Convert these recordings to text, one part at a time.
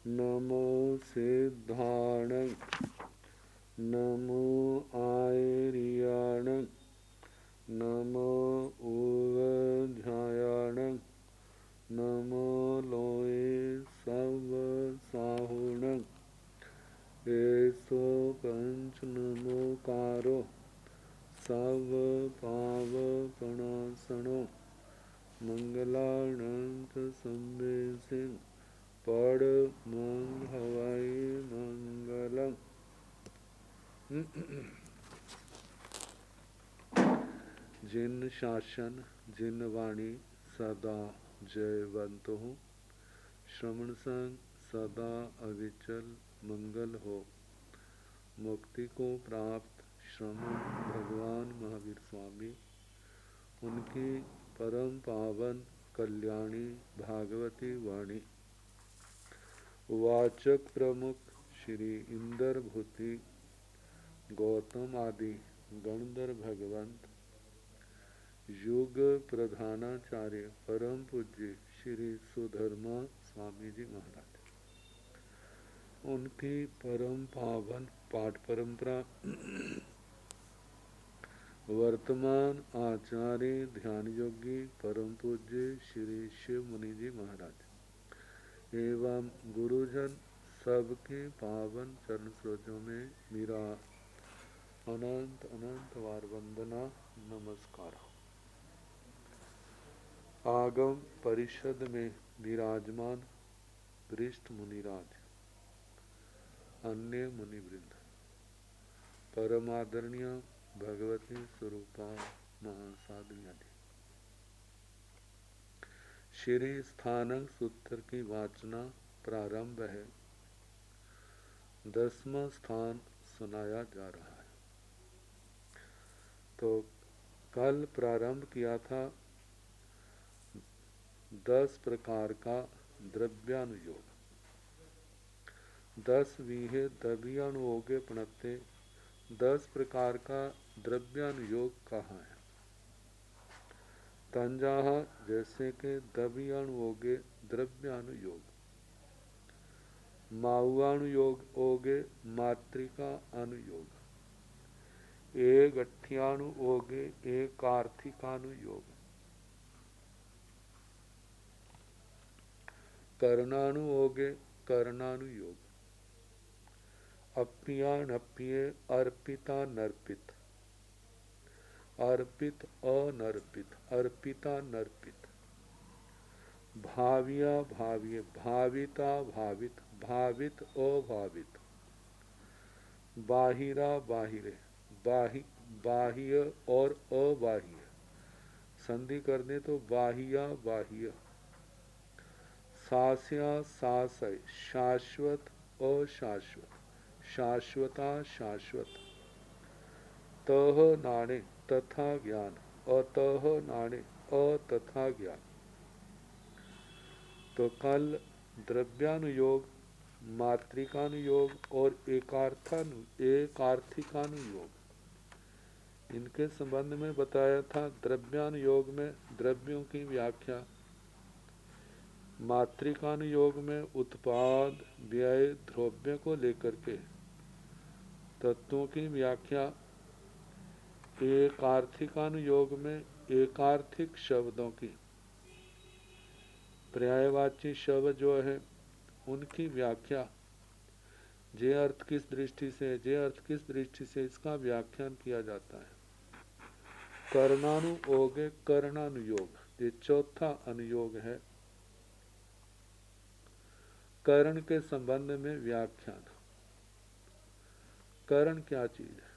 नमो सिद्धाण नमो आयर्याण नमो उवध्यायाण नमो लोये सब साहुण एसो पंच नमोकारो सब पाव प्रणासनो मंगलानंत संवेसिं पड़ मंग हवाई मंगलम। जिन शासन जिन वाणी सदा जयवंत हो, श्रवण संग सदा अविचल मंगल हो। मुक्ति को प्राप्त श्रमण भगवान महावीर स्वामी, उनकी परम पावन कल्याणी भागवती वाणी। वाचक प्रमुख श्री इंदर भूति गौतम आदि गणधर भगवंत, युग प्रधानाचार्य परम पूज्य श्री सुधर्मा स्वामी जी महाराज, उनकी परम पावन पाठ परंपरा, वर्तमान आचार्य ध्यान योगी परम पूज्य श्री शिव मुनि जी महाराज एवं गुरुजन सबके पावन चरण सरोजों में मेरा अनंत अनंत वार वंदना नमस्कार। आगम परिषद में विराजमान वरिष्ठ मुनिराज, अन्य मुनिवृंद, परम आदरणीय भगवती स्वरूपा महासाध्वी आदि, श्री स्थानक सूत्र की वाचना प्रारंभ है। 10वां स्थान सुनाया जा रहा है। तो कल प्रारंभ किया था 10 प्रकार का द्रव्यानुयोग। 10 वीहे द्रव्यानुयोगे प्रणते 10 प्रकार का द्रव्यानुयोग कहाँ है। तंजाह जैसे के द्रव्यानुयोगे द्रव्यानुयोग, माउआनुयोग होगे मातृका अनुयोग, एक गठ्ठियानुयोगे एक आर्थिकानुयोग, करणानुयोगे करणानुयोग, अप्पियानप्पिये अर्पिता नर्पित, अर्पित अनर्पित, अर्पिता नर्पित, भाविया भाव्य, भाविता भावित, भावित अभावित, बाहिरा बाहिरे, बाह्य और अबाह्य, संधि कर दे तो बाहिया बाह्य, सास्या सासय, शाश्वत अशाश्वत, शाश्वता शाश्वत, तह नाणे तथा ज्ञान, अतः नाणे अतथा ज्ञान। तो कल द्रव्यानुयोग, मातृकानुयोग और एकार्थिकानुयोग, इनके संबंध में बताया था। द्रव्यानुयोग में द्रव्यों की व्याख्या, मातृकानुयोग में उत्पाद व्यय द्रव्य को लेकर के तत्वों की व्याख्या, एकार्थिकानुयोग में एकार्थिक शब्दों की, पर्यायवाची शब्द जो है उनकी व्याख्या, जे अर्थ किस दृष्टि से, जे अर्थ किस दृष्टि से, इसका व्याख्यान किया जाता है। कर्णानुयोग कर्णानुयोग, ये चौथा अनुयोग है। कर्ण के संबंध में व्याख्यान। कर्ण क्या चीज है?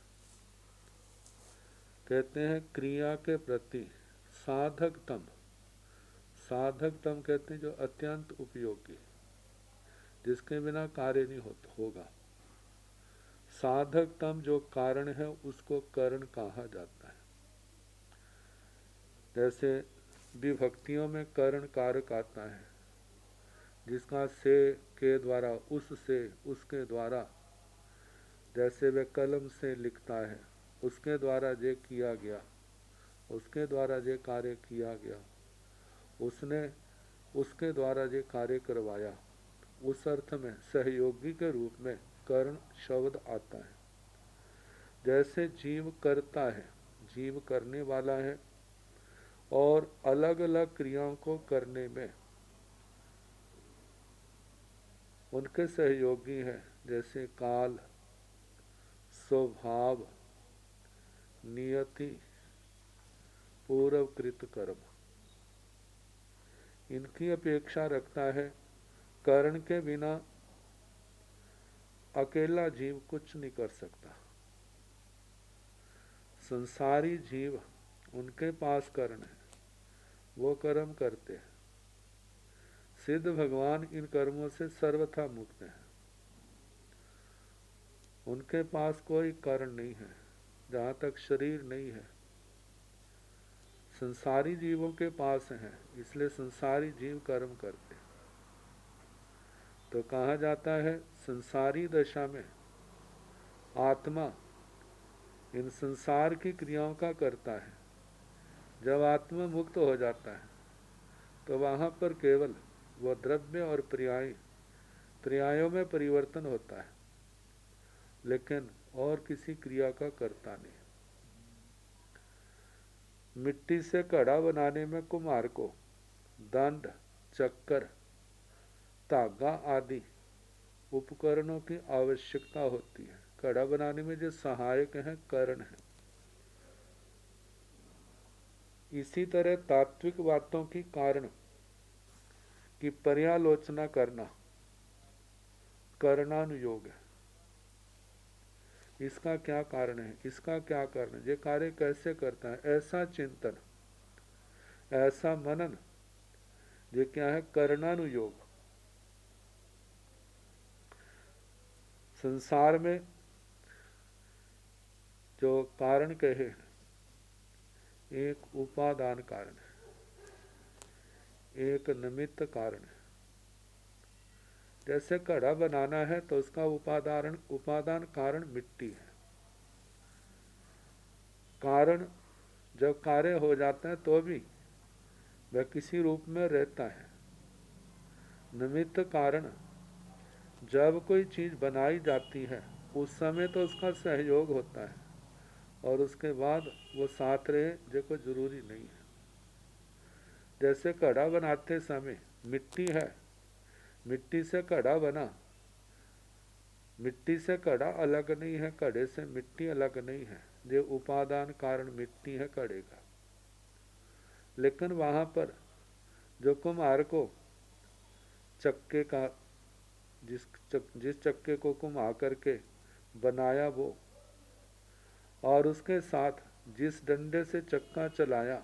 कहते हैं क्रिया के प्रति साधकतम, साधकतम कहते हैं जो अत्यंत उपयोगी, जिसके बिना कार्य नहीं होगा। साधकतम जो कारण है उसको कर्ण कहा जाता है। जैसे विभक्तियों में कर्ण कारक आता है, जिसका से के द्वारा, उससे, उसके द्वारा, जैसे वे कलम से लिखता है, उसके द्वारा जे किया गया, उसके द्वारा जे कार्य किया गया, उसने उसके द्वारा जे कार्य करवाया, उस अर्थ में सहयोगी के रूप में करण शब्द आता है। जैसे जीव करता है, जीव करने वाला है, और अलग अलग क्रियाओं को करने में उनके सहयोगी हैं, जैसे काल, स्वभाव, नियति, पूर्वकृत कर्म। इनकी अपेक्षा रखता है। कर्ण के बिना अकेला जीव कुछ नहीं कर सकता। संसारी जीव, उनके पास कर्ण है, वो कर्म करते हैं। सिद्ध भगवान इन कर्मों से सर्वथा मुक्त हैं। उनके पास कोई कर्ण नहीं है, जहाँ तक शरीर नहीं है। संसारी जीवों के पास हैं, इसलिए संसारी जीव कर्म करते हैं। तो कहा जाता है संसारी दशा में आत्मा इन संसार की क्रियाओं का करता है। जब आत्मा मुक्त हो जाता है तो वहाँ पर केवल वह द्रव्य और पर्यायों में परिवर्तन होता है, लेकिन और किसी क्रिया का करता नहीं। मिट्टी से घड़ा बनाने में कुम्हार को दंड, चक्कर, धागा आदि उपकरणों की आवश्यकता होती है। घड़ा बनाने में जो सहायक हैं कर्ण है। इसी तरह तात्विक बातों की कारण की पर्यालोचना करना कर्णानुयोग है। इसका क्या कारण है, इसका क्या कारण है, ये कार्य कैसे करता है, ऐसा चिंतन, ऐसा मनन, ये क्या है, कर्णानुयोग। संसार में जो कारण कहे, एक उपादान कारण है, एक निमित्त कारण है। जैसे घड़ा बनाना है तो उसका उपादान कारण मिट्टी है। कारण जब कार्य हो जाता है तो भी वह किसी रूप में रहता है। निमित्त कारण जब कोई चीज बनाई जाती है उस समय तो उसका सहयोग होता है, और उसके बाद वो साथ रहे जो कोई जरूरी नहीं है। जैसे घड़ा बनाते समय मिट्टी है, मिट्टी से घड़ा बना, मिट्टी से घड़ा अलग नहीं है, घड़े से मिट्टी अलग नहीं है। ये उपादान कारण मिट्टी है घड़े का। लेकिन वहाँ पर जो कुम्हार को चक्के का जिस चक्के को घुमा करके बनाया वो, और उसके साथ जिस डंडे से चक्का चलाया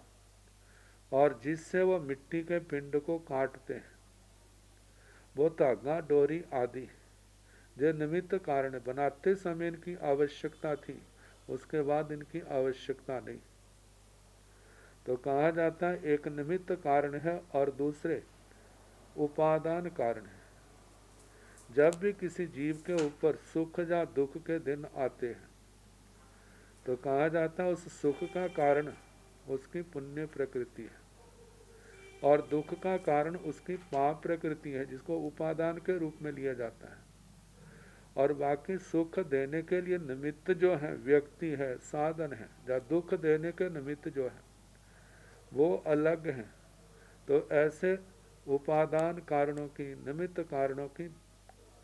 और जिससे वो मिट्टी के पिंड को काटते हैं, वो धागा, डोरी आदि जो निमित्त कारण बनाते समय इनकी आवश्यकता थी, उसके बाद इनकी आवश्यकता नहीं। तो कहा जाता है एक निमित्त कारण है और दूसरे उपादान कारण है। जब भी किसी जीव के ऊपर सुख या दुख के दिन आते हैं तो कहा जाता है उस सुख का कारण उसकी पुण्य प्रकृति है, और दुख का कारण उसकी पाप प्रकृति है, जिसको उपादान के रूप में लिया जाता है। और बाकी सुख देने के लिए निमित्त जो है व्यक्ति है, साधन है, या दुख देने के निमित्त जो है वो अलग हैं। तो ऐसे उपादान कारणों की, निमित्त कारणों की,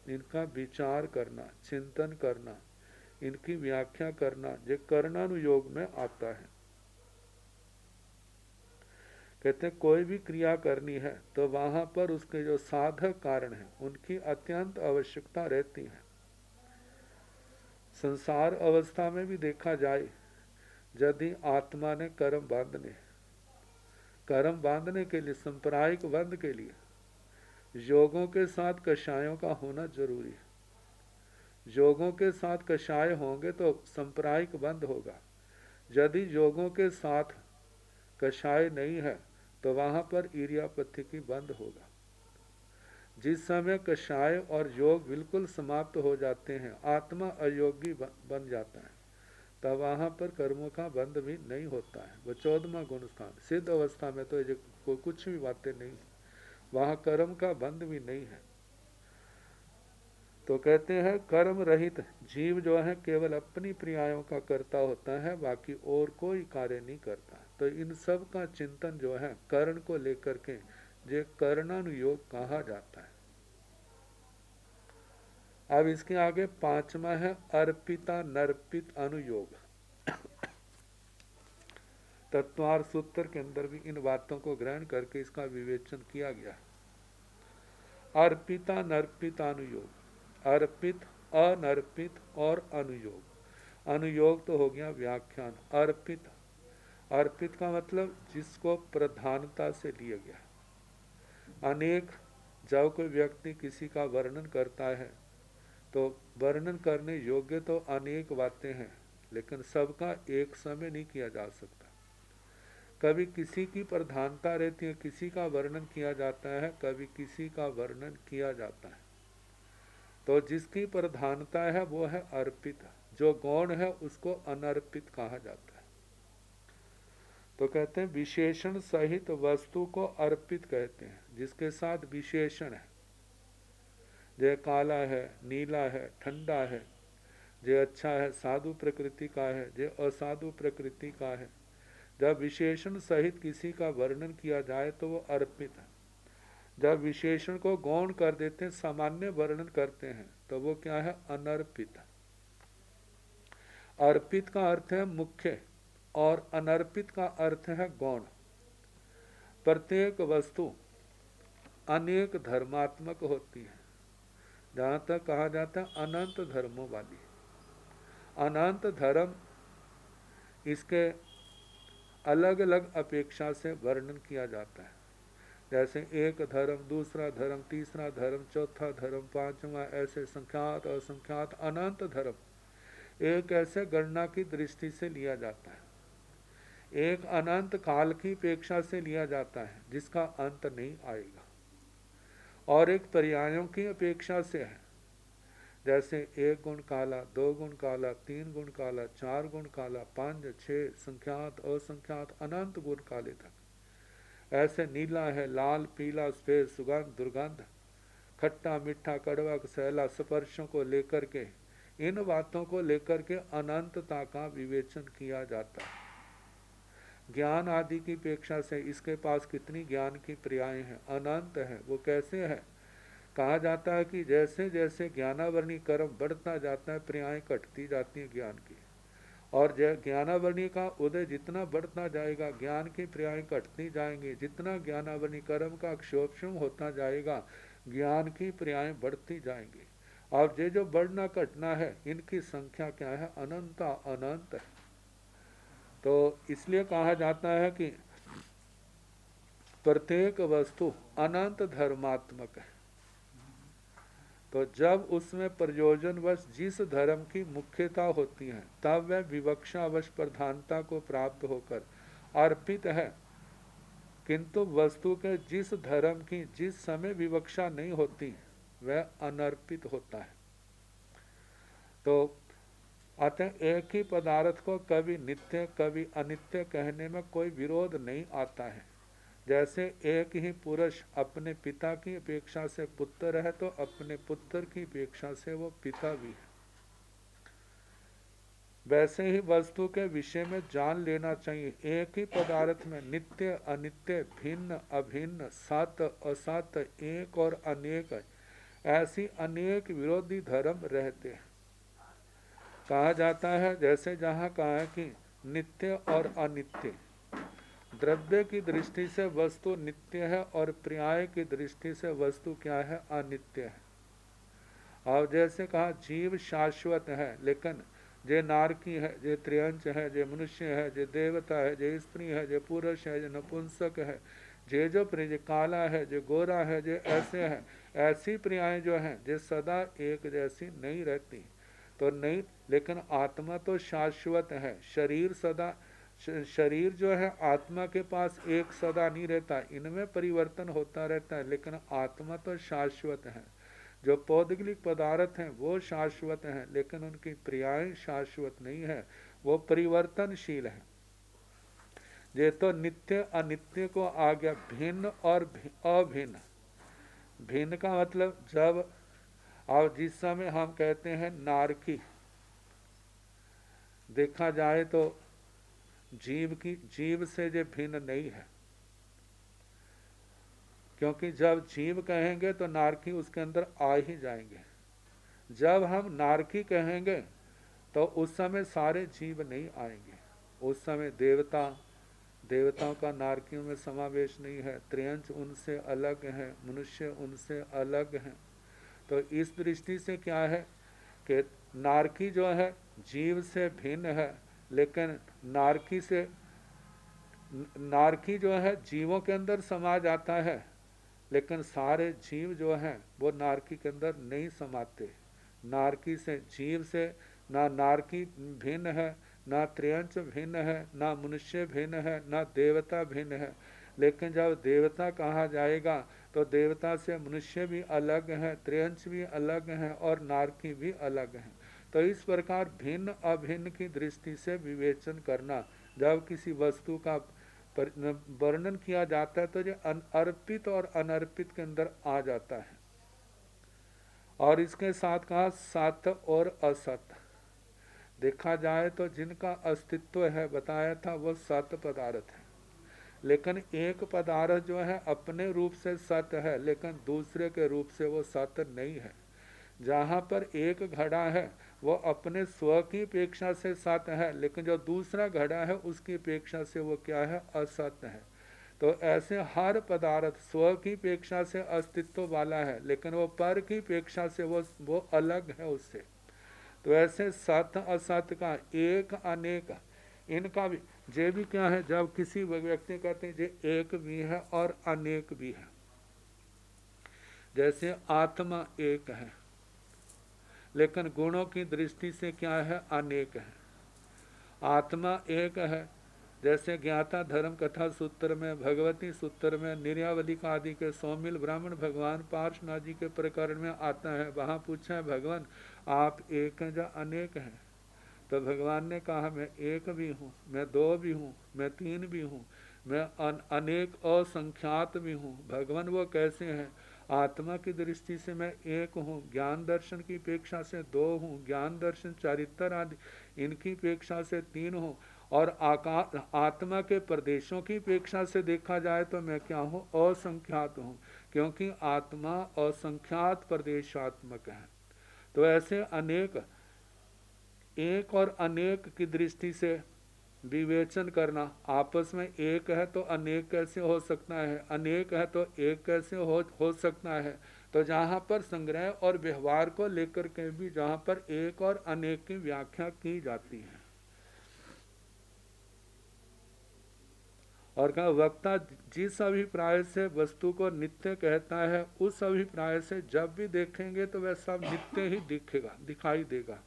इनका विचार करना, चिंतन करना, इनकी व्याख्या करना, ये कर्णानुयोग में आता है। कहते हैं कोई भी क्रिया करनी है तो वहां पर उसके जो साधक कारण है उनकी अत्यंत आवश्यकता रहती है। संसार अवस्था में भी देखा जाए, यदि आत्मा ने कर्म बांधने के लिए, सांप्रदायिक बंध के लिए योगों के साथ कषायों का होना जरूरी है। योगों के साथ कषाय होंगे तो सांप्रदायिक बंध होगा। यदि योगों के साथ कषाय नहीं है तो वहां पर ईर्यापथि की बंध होगा। जिस समय कषाय और योग बिल्कुल समाप्त हो जाते हैं, आत्मा अयोगी बन जाता है, तब वहां पर कर्मों का बंध भी नहीं होता है। वो 14वां गुण स्थान। सिद्ध अवस्था में तो कुछ भी बातें नहीं, वहां कर्म का बंध भी नहीं है। तो कहते हैं कर्म रहित जीव जो है केवल अपनी प्रियाओं का करता होता है, बाकी और कोई कार्य नहीं करता। तो इन सब का चिंतन जो है कर्ण को लेकर के जो कर्णानुयोग कहा जाता है। अब इसके आगे पांचवा है अर्पिता नर्पित अनुयोग। तत्वार सूत्र के अंदर भी इन बातों को ग्रहण करके इसका विवेचन किया गया। अर्पिता नर्पित अनुयोग, अर्पित, अनर्पित और अनुयोग। अनुयोग तो हो गया व्याख्यान। अर्पित, अर्पित का मतलब जिसको प्रधानता से लिया गया। अनेक, जब कोई व्यक्ति किसी का वर्णन करता है तो वर्णन करने योग्य तो अनेक बातें हैं, लेकिन सबका एक समय नहीं किया जा सकता। कभी किसी की प्रधानता रहती है, किसी का वर्णन किया जाता है, कभी किसी का वर्णन किया जाता है। तो जिसकी प्रधानता है वो है अर्पित, जो गौण है उसको अनर्पित कहा जाता है। तो कहते हैं विशेषण सहित वस्तु को अर्पित कहते हैं, जिसके साथ विशेषण है। जो काला है, नीला है, ठंडा है, जो अच्छा है, साधु प्रकृति का है, जो असाधु प्रकृति का है, जब विशेषण सहित किसी का वर्णन किया जाए तो वो अर्पित है। जब विशेषण को गौण कर देते हैं, सामान्य वर्णन करते हैं, तो वो क्या है? अनर्पित। अर्पित का अर्थ है मुख्य और अनर्पित का अर्थ है गौण। प्रत्येक वस्तु अनेक धर्मात्मक होती है। जहां तक कहा जाता है अनंत धर्मों वाली, अनंत धर्म इसके अलग अलग अपेक्षा से वर्णन किया जाता है। जैसे एक धर्म, दूसरा धर्म, तीसरा धर्म, चौथा धर्म, पांचवा, ऐसे संख्यात असंख्यात अनंत धर्म एक ऐसे गणना की दृष्टि से लिया जाता है। एक अनंत काल की अपेक्षा से लिया जाता है जिसका अंत नहीं आएगा, और एक पर्यायों की अपेक्षा से है। जैसे एक गुण काला, दो गुण काला, तीन गुण काला, चार गुण काला, पांच, छह, संख्यात असंख्यात अनंत गुण काले तक। ऐसे नीला है, लाल, पीला, सफेद, सुगंध, दुर्गंध, खट्टा, मीठा, कड़वा, सैला, स्पर्शों को लेकर के, इन बातों को लेकर के अनंतता का विवेचन किया जाता है। ज्ञान आदि की अपेक्षा से इसके पास कितनी ज्ञान की पर्याय हैं, अनंत है। वो कैसे है? कहा जाता है कि जैसे जैसे ज्ञानावरणी कर्म बढ़ता जाता है, पर्याय घटती जाती है ज्ञान की, और ज्ञानावरणी का उदय जितना बढ़ता जाएगा ज्ञान की पर्याय घटती जाएंगे। जितना ज्ञानावरणी कर्म का क्षोभम होता जाएगा ज्ञान की पर्याय बढ़ती जाएंगी। और ये जो बढ़ना घटना है इनकी संख्या क्या है? अनंता अनंत है। तो इसलिए कहा जाता है कि प्रत्येक वस्तु अनंत धर्मात्मक है। तो जब उसमें प्रयोजनवश जिस धर्म की मुख्यता होती है तब वह विवक्षावश प्रधानता को प्राप्त होकर अर्पित है, किंतु वस्तु के जिस धर्म की जिस समय विवक्षा नहीं होती वह अनर्पित होता है। तो अतः एक ही पदार्थ को कभी नित्य कभी अनित्य कहने में कोई विरोध नहीं आता है। जैसे एक ही पुरुष अपने पिता की अपेक्षा से पुत्र है तो अपने पुत्र की अपेक्षा से वो पिता भी है। वैसे ही वस्तु के विषय में जान लेना चाहिए। एक ही पदार्थ में नित्य अनित्य, भिन्न अभिन्न, सत असत, एक और अनेक, ऐसी अनेक विरोधी धर्म रहते हैं। कहा जाता है जैसे जहाँ कहा है कि नित्य और अनित्य, द्रव्य की दृष्टि से वस्तु नित्य है और पर्याय की दृष्टि से वस्तु क्या है? अनित्य है। और जैसे कहा जीव शाश्वत है, लेकिन जे नारकी है, जे त्रियंच है, जे मनुष्य है, जे देवता है, जे स्त्री है, जे पुरुष है, जे नपुंसक है, जे जो प्रिय काला है, जे गोरा है, जे ऐसे है, ऐसी पर्याय जो है जे सदा एक जैसी नहीं रहती। तो नहीं, लेकिन आत्मा तो शाश्वत है। शरीर सदा, शरीर जो है आत्मा के पास एक सदा नहीं रहता, इनमें परिवर्तन होता रहता है, लेकिन आत्मा तो शाश्वत है। जो पौद्गलिक पदार्थ हैं वो शाश्वत हैं, लेकिन उनकी पर्याय शाश्वत नहीं है, वो परिवर्तनशील है। ये तो नित्य अनित्य को आ गया। भिन्न और अभिन्न। भिन्न का मतलब जब और जिस समय हम कहते हैं नारकी, देखा जाए तो जीव से जो भिन्न नहीं है, क्योंकि जब जीव कहेंगे तो नारकी उसके अंदर आ ही जाएंगे। जब हम नारकी कहेंगे तो उस समय सारे जीव नहीं आएंगे। उस समय देवताओं का नारकियों में समावेश नहीं है, त्रियंच उनसे अलग है, मनुष्य उनसे अलग हैं। तो इस दृष्टि से क्या है कि नारकी जो है जीव से भिन्न है, लेकिन नारकी जो है जीवों के अंदर समा जाता है, लेकिन सारे जीव जो हैं वो नारकी के अंदर नहीं समाते। नारकी से जीव से ना नारकी भिन्न है, ना त्रियंच भिन्न है, ना मनुष्य भिन्न है, ना देवता भिन्न है। लेकिन जब देवता कहा जाएगा तो देवता से मनुष्य भी अलग है, त्रियंच भी अलग है और नारकी भी अलग है। तो इस प्रकार भिन्न अभिन्न की दृष्टि से विवेचन करना, जब किसी वस्तु का वर्णन किया जाता है तो ये अर्पित और अनर्पित के अंदर आ जाता है। और इसके साथ कहा सत्य और असत्य। देखा जाए तो जिनका अस्तित्व है बताया था वो सत्य पदार्थ है, लेकिन एक पदार्थ जो है अपने रूप से सत्य है, लेकिन दूसरे के रूप से वो सत्य नहीं है। जहाँ पर एक घड़ा है वो अपने स्व की अपेक्षा से सत्य है, लेकिन जो दूसरा घड़ा है उसकी अपेक्षा से वो क्या है, असत्य है। तो ऐसे हर पदार्थ स्व की अपेक्षा से अस्तित्व वाला है, लेकिन वो पर की अपेक्षा से वो अलग है उससे। तो ऐसे सत्य असत्य का एक अनेक, इनका भी जे भी क्या है, जब किसी व्यक्ति कहते हैं जे एक भी है और अनेक भी है। जैसे आत्मा एक है, लेकिन गुणों की दृष्टि से क्या है, अनेक है। आत्मा एक है, जैसे ज्ञाता धर्म कथा सूत्र में, भगवती सूत्र में, निर्यावलिका आदि के सौमिल ब्राह्मण भगवान पार्श्वनाथ जी के प्रकरण में आता है। वहाँ पूछा है भगवान आप एक हैं या अनेक हैं? तो भगवान ने कहा मैं एक भी हूँ, मैं दो भी हूँ, मैं तीन भी हूँ, मैं अनेक असंख्यात भी हूँ। भगवान वो कैसे हैं? आत्मा की दृष्टि से मैं एक हूँ, ज्ञान दर्शन की अपेक्षा से दो हूँ, ज्ञान दर्शन चारित्र आदि इनकी अपेक्षा से तीन हूँ, और आत्मा के प्रदेशों की अपेक्षा से देखा जाए तो मैं क्या हूँ, असंख्यात हूँ, क्योंकि आत्मा असंख्यात प्रदेशात्मक है। तो ऐसे अनेक, एक और अनेक की दृष्टि से विवेचन करना, आपस में एक है तो अनेक कैसे हो सकता है, अनेक है तो एक कैसे हो सकता है। तो जहाँ पर संग्रह और व्यवहार को लेकर के भी जहाँ पर एक और अनेक की व्याख्या की जाती है। और कहा वक्ता जिस अभिप्राय से वस्तु को नित्य कहता है, उस अभिप्राय से जब भी देखेंगे तो वह सब नित्य ही दिखाई देगा।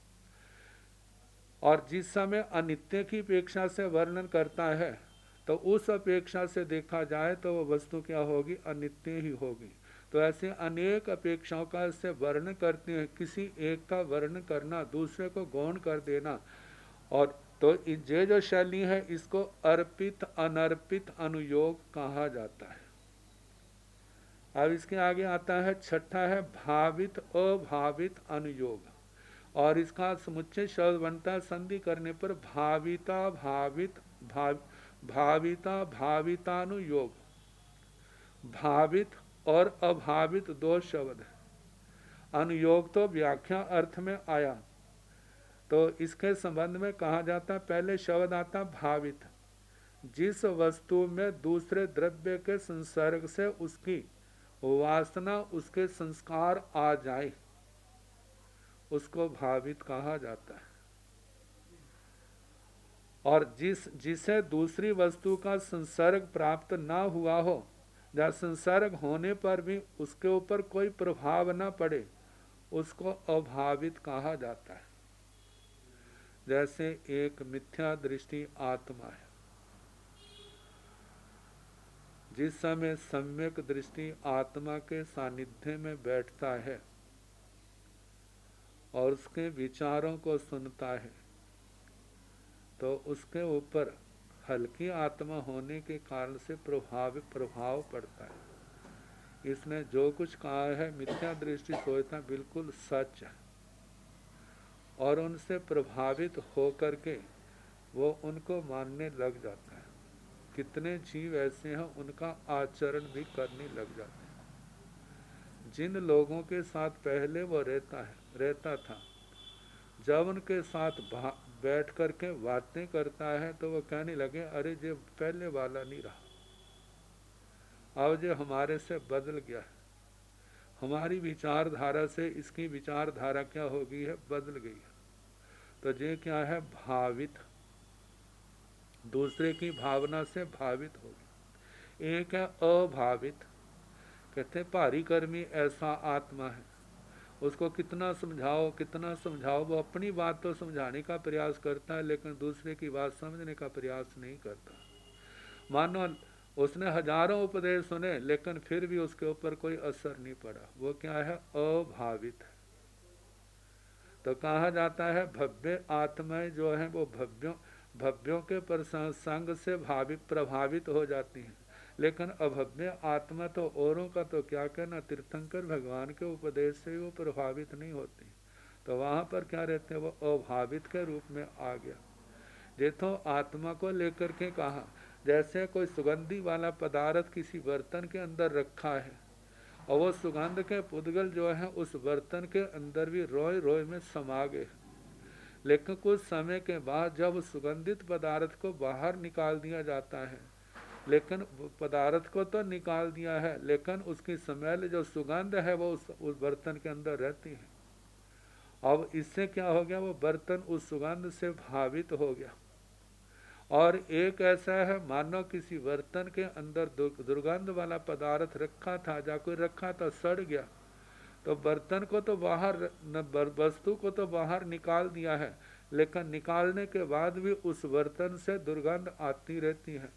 और जिस समय अनित्य की अपेक्षा से वर्णन करता है तो उस अपेक्षा से देखा जाए तो वह वस्तु क्या होगी, अनित्य ही होगी। तो ऐसे अनेक अपेक्षाओं का इससे वर्णन करते हैं। किसी एक का वर्णन करना, दूसरे को गौण कर देना, और तो ये जो शैली है इसको अर्पित अनर्पित अनुयोग कहा जाता है। अब इसके आगे आता है छठा है भावित अभावित अनुयोग, और इसका समुच्चय शब्द बनता है संधि करने पर भाविता भावित भाविता भावितानुयोग। भावित और अभावित दो शब्द है। अनुयोग तो व्याख्या अर्थ में आया, तो इसके संबंध में कहा जाता है, पहले शब्द आता भावित, जिस वस्तु में दूसरे द्रव्य के संसर्ग से उसकी वासना, उसके संस्कार आ जाए, उसको भावित कहा जाता है। और जिसे दूसरी वस्तु का संसर्ग प्राप्त ना हुआ हो, या संसर्ग होने पर भी उसके ऊपर कोई प्रभाव ना पड़े, उसको अभावित कहा जाता है। जैसे एक मिथ्या दृष्टि आत्मा है, जिस समय सम्यक दृष्टि आत्मा के सानिध्य में बैठता है और उसके विचारों को सुनता है, तो उसके ऊपर हल्की आत्मा होने के कारण से प्रभाव पड़ता है। इसने जो कुछ कहा है मिथ्या दृष्टि सोचता बिल्कुल सच है, और उनसे प्रभावित होकर के वो उनको मानने लग जाता है। कितने जीव ऐसे हैं उनका आचरण भी करने लग जाते हैं। जिन लोगों के साथ पहले वो रहता था, जब उनके साथ बैठ करके बातें करता है तो वो कहने लगे अरे ये पहले वाला नहीं रहा, अब ये हमारे से बदल गया है, हमारी विचारधारा से इसकी विचारधारा क्या हो गई है, बदल गई है। तो ये क्या है, भावित, दूसरे की भावना से भावित हो गई। एक है अभावित, कहते भारी कर्मी ऐसा आत्मा है, उसको कितना समझाओ वो अपनी बात तो समझाने का प्रयास करता है लेकिन दूसरे की बात समझने का प्रयास नहीं करता। मानो उसने हजारों उपदेश सुने लेकिन फिर भी उसके ऊपर कोई असर नहीं पड़ा, वो क्या है, अभावित है। तो कहा जाता है भव्य आत्माएं जो है वो भव्यों के संग से प्रभावित हो जाती हैं, लेकिन अभव्य आत्मा तो औरों का तो क्या कहना, तीर्थंकर भगवान के उपदेश से वो प्रभावित नहीं होती। तो वहां पर क्या रहते हैं, वो अभावित के रूप में आ गया। देखो आत्मा को लेकर के कहा, जैसे कोई सुगंधी वाला पदार्थ किसी बर्तन के अंदर रखा है और वो सुगंध के पुद्गल जो है उस बर्तन के अंदर भी रोए रोए में समा गए, लेकिन कुछ समय के बाद जब सुगंधित पदार्थ को बाहर निकाल दिया जाता है, लेकिन पदार्थ को तो निकाल दिया है लेकिन उसकी स्मेल जो सुगंध है वो उस बर्तन के अंदर रहती है। अब इससे क्या हो गया, वो बर्तन उस सुगंध से भावित हो गया। और एक ऐसा है, मानो किसी बर्तन के अंदर दुर्गंध वाला पदार्थ रखा था, या कोई रखा था सड़ गया, तो बर्तन को तो बाहर, वस्तु को तो बाहर निकाल दिया है, लेकिन निकालने के बाद भी उस बर्तन से दुर्गंध आती रहती है।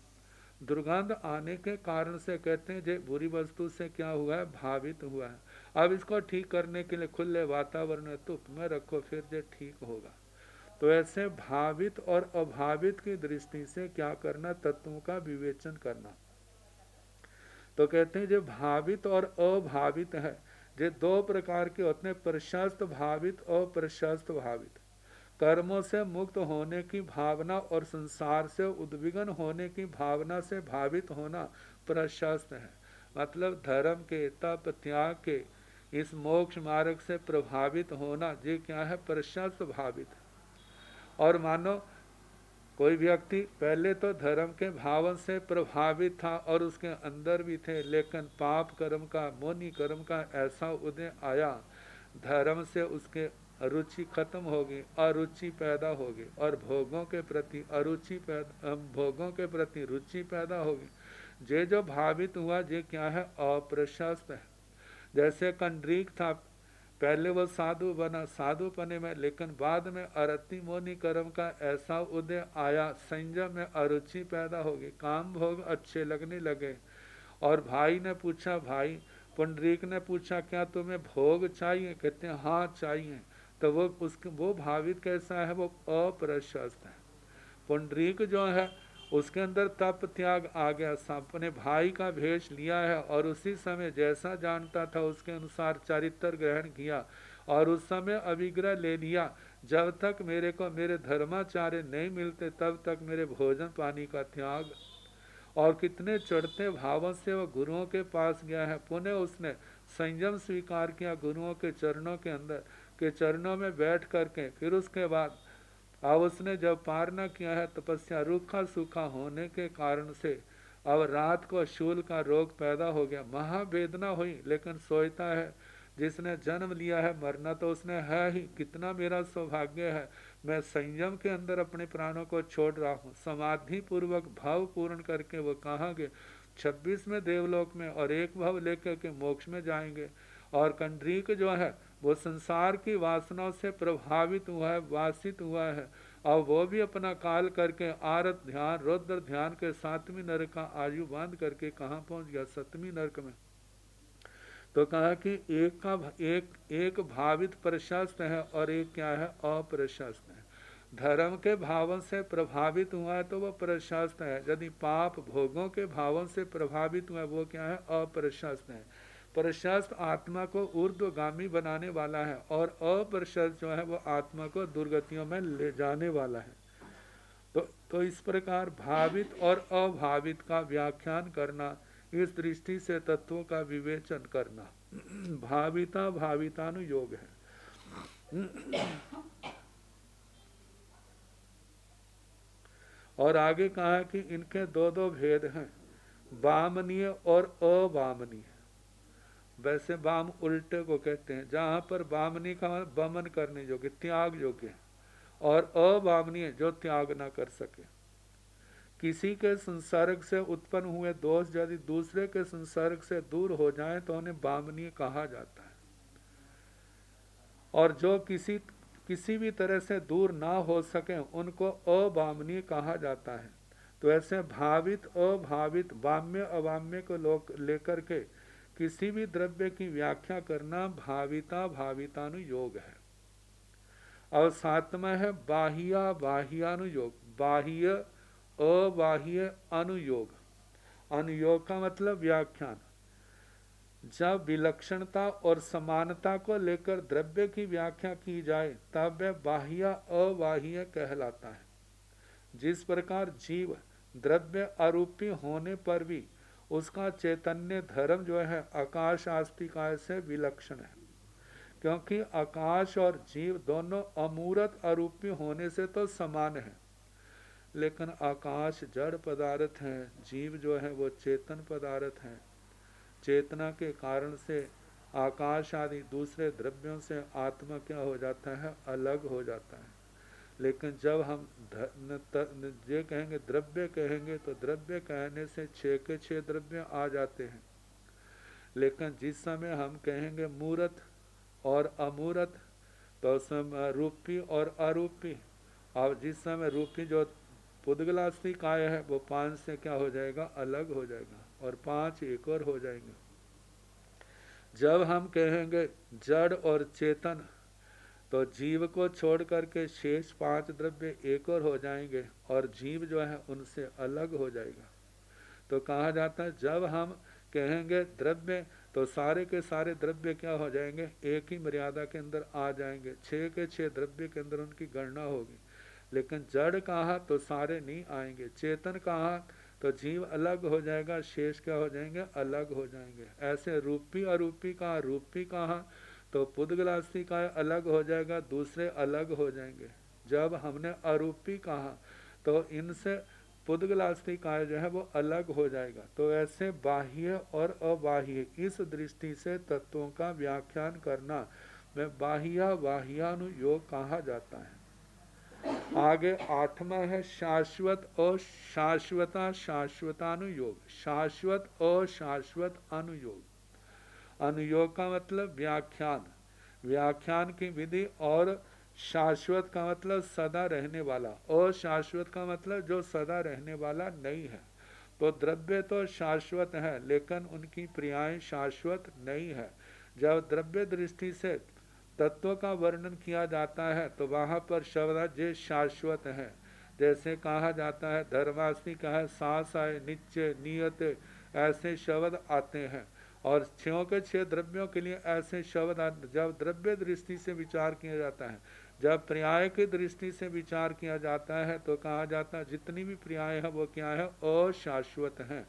दुर्गंध आने के कारण से कहते हैं जे बुरी वस्तु से क्या हुआ है, भावित हुआ है। अब इसको ठीक करने के लिए खुले वातावरण में धूप में रखो, फिर ये ठीक होगा। तो ऐसे भावित और अभावित की दृष्टि से क्या करना, तत्वों का विवेचन करना। तो कहते हैं जो भावित और अभावित है, ये दो प्रकार के होते हैं, प्रशस्त भावित और प्रशस्त भावित। कर्मों से मुक्त होने की भावना और संसार से उद्विग्न होने की भावना से भावित होना प्रशस्त है। मतलब धर्म के, तप, त्याग के इस मोक्ष मार्ग से प्रभावित होना, ये क्या है, प्रशस्त भावित है। और मानो कोई व्यक्ति पहले तो धर्म के भावन से प्रभावित था और उसके अंदर भी थे, लेकिन पाप कर्म का, मोनी कर्म का ऐसा उदय आया, धर्म से उसके अरुचि खत्म होगी, अरुचि पैदा होगी और भोगों के प्रति भोगों के प्रति रुचि पैदा होगी। ये जो भावित हुआ ये क्या है, अप्रशस्त है। जैसे कंडरीक था, पहले वो साधु बना साधुपने में, लेकिन बाद में अरति मोनि कर्म का ऐसा उदय आया, संयम में अरुचि पैदा होगी, काम भोग अच्छे लगने लगे। और भाई ने पूछा, भाई पुंडरीक ने पूछा क्या तुम्हें भोग चाहिए, कहते हैं हाँ चाहिए। तो वो भावित कैसा है, वो अप्रशस्त है। पुंडरीक जो है उसके अंदर तप त्याग आ गया, अपने भाई का भेष लिया है और उसी समय जैसा जानता था उसके अनुसार चरित्र ग्रहण किया और उस समय अभिग्रह ले लिया, जब तक मेरे को मेरे धर्माचार्य नहीं मिलते तब तक मेरे भोजन पानी का त्याग। और कितने चढ़ते भावों से वो गुरुओं के पास गया है, पुनः उसने संयम स्वीकार किया गुरुओं के चरणों के अंदर के चरणों में बैठ करके। फिर उसके बाद अब उसने जब पार न किया है तपस्या, रूखा सूखा होने के कारण से अब रात को शूल का रोग पैदा हो गया, महावेदना हुई, लेकिन सोचता है जिसने जन्म लिया है मरना तो उसने है ही, कितना मेरा सौभाग्य है, मैं संयम के अंदर अपने प्राणों को छोड़ रहा हूँ। समाधि पूर्वक भाव पूर्ण करके वो कहाँ गए, 26वें देवलोक में, और एक भाव लेकर के मोक्ष में जाएंगे। और कंडरीक जो है वो संसार की वासनाओं से प्रभावित हुआ है, वासित हुआ है, और वो भी अपना काल करके आरत ध्यान, रौद्र ध्यान के 7वीं नरक का आयु बांध करके कहाँ पहुंच गया, 7वीं नरक में। तो कहा कि एक भावित प्रशस्त है और एक क्या है, अप्रशस्त है। धर्म के भावों से प्रभावित हुआ है तो वह प्रशस्त है, यदि पाप भोगों के भावों से प्रभावित हुआ है वो क्या है, अप्रशस्त है। प्रशस्त आत्मा को ऊर्ध्वगामी बनाने वाला है और अप्रशस्त जो है वो आत्मा को दुर्गतियों में ले जाने वाला है। तो इस प्रकार भावित और अभावित का व्याख्यान करना, इस दृष्टि से तत्वों का विवेचन करना भाविता भावितानुयोग है। और आगे कहा कि इनके दो दो भेद हैं, वामनीय और अवामनीय। वैसे वाम उल्टे को कहते हैं, जहां पर वामनी का वमन करने योग्य, त्याग योग्य है, और अवामनीय जो त्याग ना कर सके। किसी के संसर्ग से उत्पन्न हुए दोष यदि दूसरे के संसर्ग से दूर हो जाए तो उन्हें वामनीय कहा जाता है, और जो किसी भी तरह से दूर ना हो सके उनको अवामनीय कहा जाता है। तो ऐसे भावित अभावित वाम्य अवाम्य को लेकर के किसी भी द्रव्य की व्याख्या करना भाविता भावितानुयोग है। और सातवां है बाह्या बाह्यानुयोग, बाह्य अबाह्य अनुयोग। अनुयोग का मतलब व्याख्यान। जब विलक्षणता और समानता को लेकर द्रव्य की व्याख्या की जाए तब वह बाह्य अबाह्य कहलाता है। जिस प्रकार जीव द्रव्य आरूपी होने पर भी उसका चैतन्य धर्म जो है आकाश आस्तिकाय से विलक्षण है, क्योंकि आकाश और जीव दोनों अमूर्त आरूपी होने से तो समान है, लेकिन आकाश जड़ पदार्थ है, जीव जो है वो चेतन पदार्थ है। चेतना के कारण से आकाश आदि दूसरे द्रव्यों से आत्मा क्या हो जाता है, अलग हो जाता है। लेकिन जब हम ये कहेंगे द्रव्य कहेंगे तो द्रव्य कहने से 6 के 6 द्रव्य आ जाते हैं। लेकिन जिस समय हम कहेंगे मूर्त और अमूर्त तो उसमें रूपी और अरूपी, और जिस समय रूपी जो पुद्गलास्ती काय है वो 5 से क्या हो जाएगा, अलग हो जाएगा, और 5 एक और हो जाएंगे। जब हम कहेंगे जड़ और चेतन तो जीव को छोड़ करके शेष 5 द्रव्य एक और हो जाएंगे और जीव जो है उनसे अलग हो जाएगा। तो कहा जाता है जब हम कहेंगे द्रव्य तो सारे के सारे द्रव्य क्या हो जाएंगे, एक ही मर्यादा के अंदर आ जाएंगे, 6 के 6 द्रव्य के अंदर उनकी गणना होगी। लेकिन जड़ कहा तो सारे नहीं आएंगे, चेतन कहा तो जीव अलग हो जाएगा, शेष क्या हो जाएंगे, अलग हो जाएंगे। ऐसे रूपी अरूपी कहा, रूपी कहा तो पुद्गलास्ती का अलग हो जाएगा, दूसरे अलग हो जाएंगे। जब हमने अरूपी कहा तो इनसे पुद्गलास्ती काय जो है वो अलग हो जाएगा। तो ऐसे बाह्य और अबाह्य इस दृष्टि से तत्वों का व्याख्यान करना में बाह्य बाह्यानुयोग कहा जाता है। आगे 8वां है शाश्वत अशाश्वता शाश्वतानुयोग, शाश्वत अशाश्वत अनुयोग। अनुयोग का मतलब व्याख्यान, व्याख्यान की विधि, और शाश्वत का मतलब सदा रहने वाला, अशाश्वत का मतलब जो सदा रहने वाला नहीं है। तो द्रव्य तो शाश्वत है लेकिन उनकी क्रियाएं शाश्वत नहीं है। जब द्रव्य दृष्टि से तत्व का वर्णन किया जाता है तो वहाँ पर शब्द जे शाश्वत है। जैसे कहा जाता है धर्मास्ति का है सांस आए, नित्य, नियत, ऐसे शब्द आते हैं। और 6 के 6 द्रव्यों के लिए ऐसे शब्द जब द्रव्य दृष्टि से विचार किया जाता है, जब पर्याय की दृष्टि से विचार किया जाता है तो कहा जाता है जितनी भी पर्याय है वो क्या है, अशाश्वत है।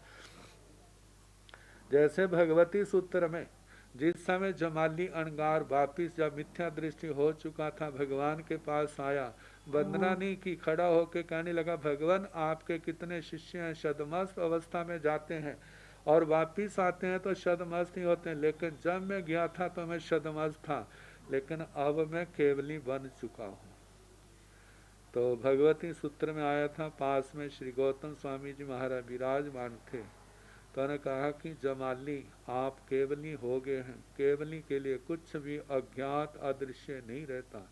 जैसे भगवती सूत्र में जिस समय जमाली अणगार वापिस जब मिथ्या दृष्टि हो चुका था भगवान के पास आया, वंदना नहीं की, खड़ा होकर कहने लगा भगवान आपके कितने शिष्य हैं, शदमस्त अवस्था में जाते हैं और वापिस आते हैं तो शदमस्त ही होते हैं, लेकिन जब मैं गया था तो मैं शदमस्त था, लेकिन अब मैं केवली बन चुका हूँ। तो भगवती सूत्र में आया था, पास में श्री गौतम स्वामी जी महाराज विराजमान थे। तो उन्होंने कहा कि जमाली आप केवली हो गए हैं, केवली के लिए कुछ भी अज्ञात अदृश्य नहीं रहता।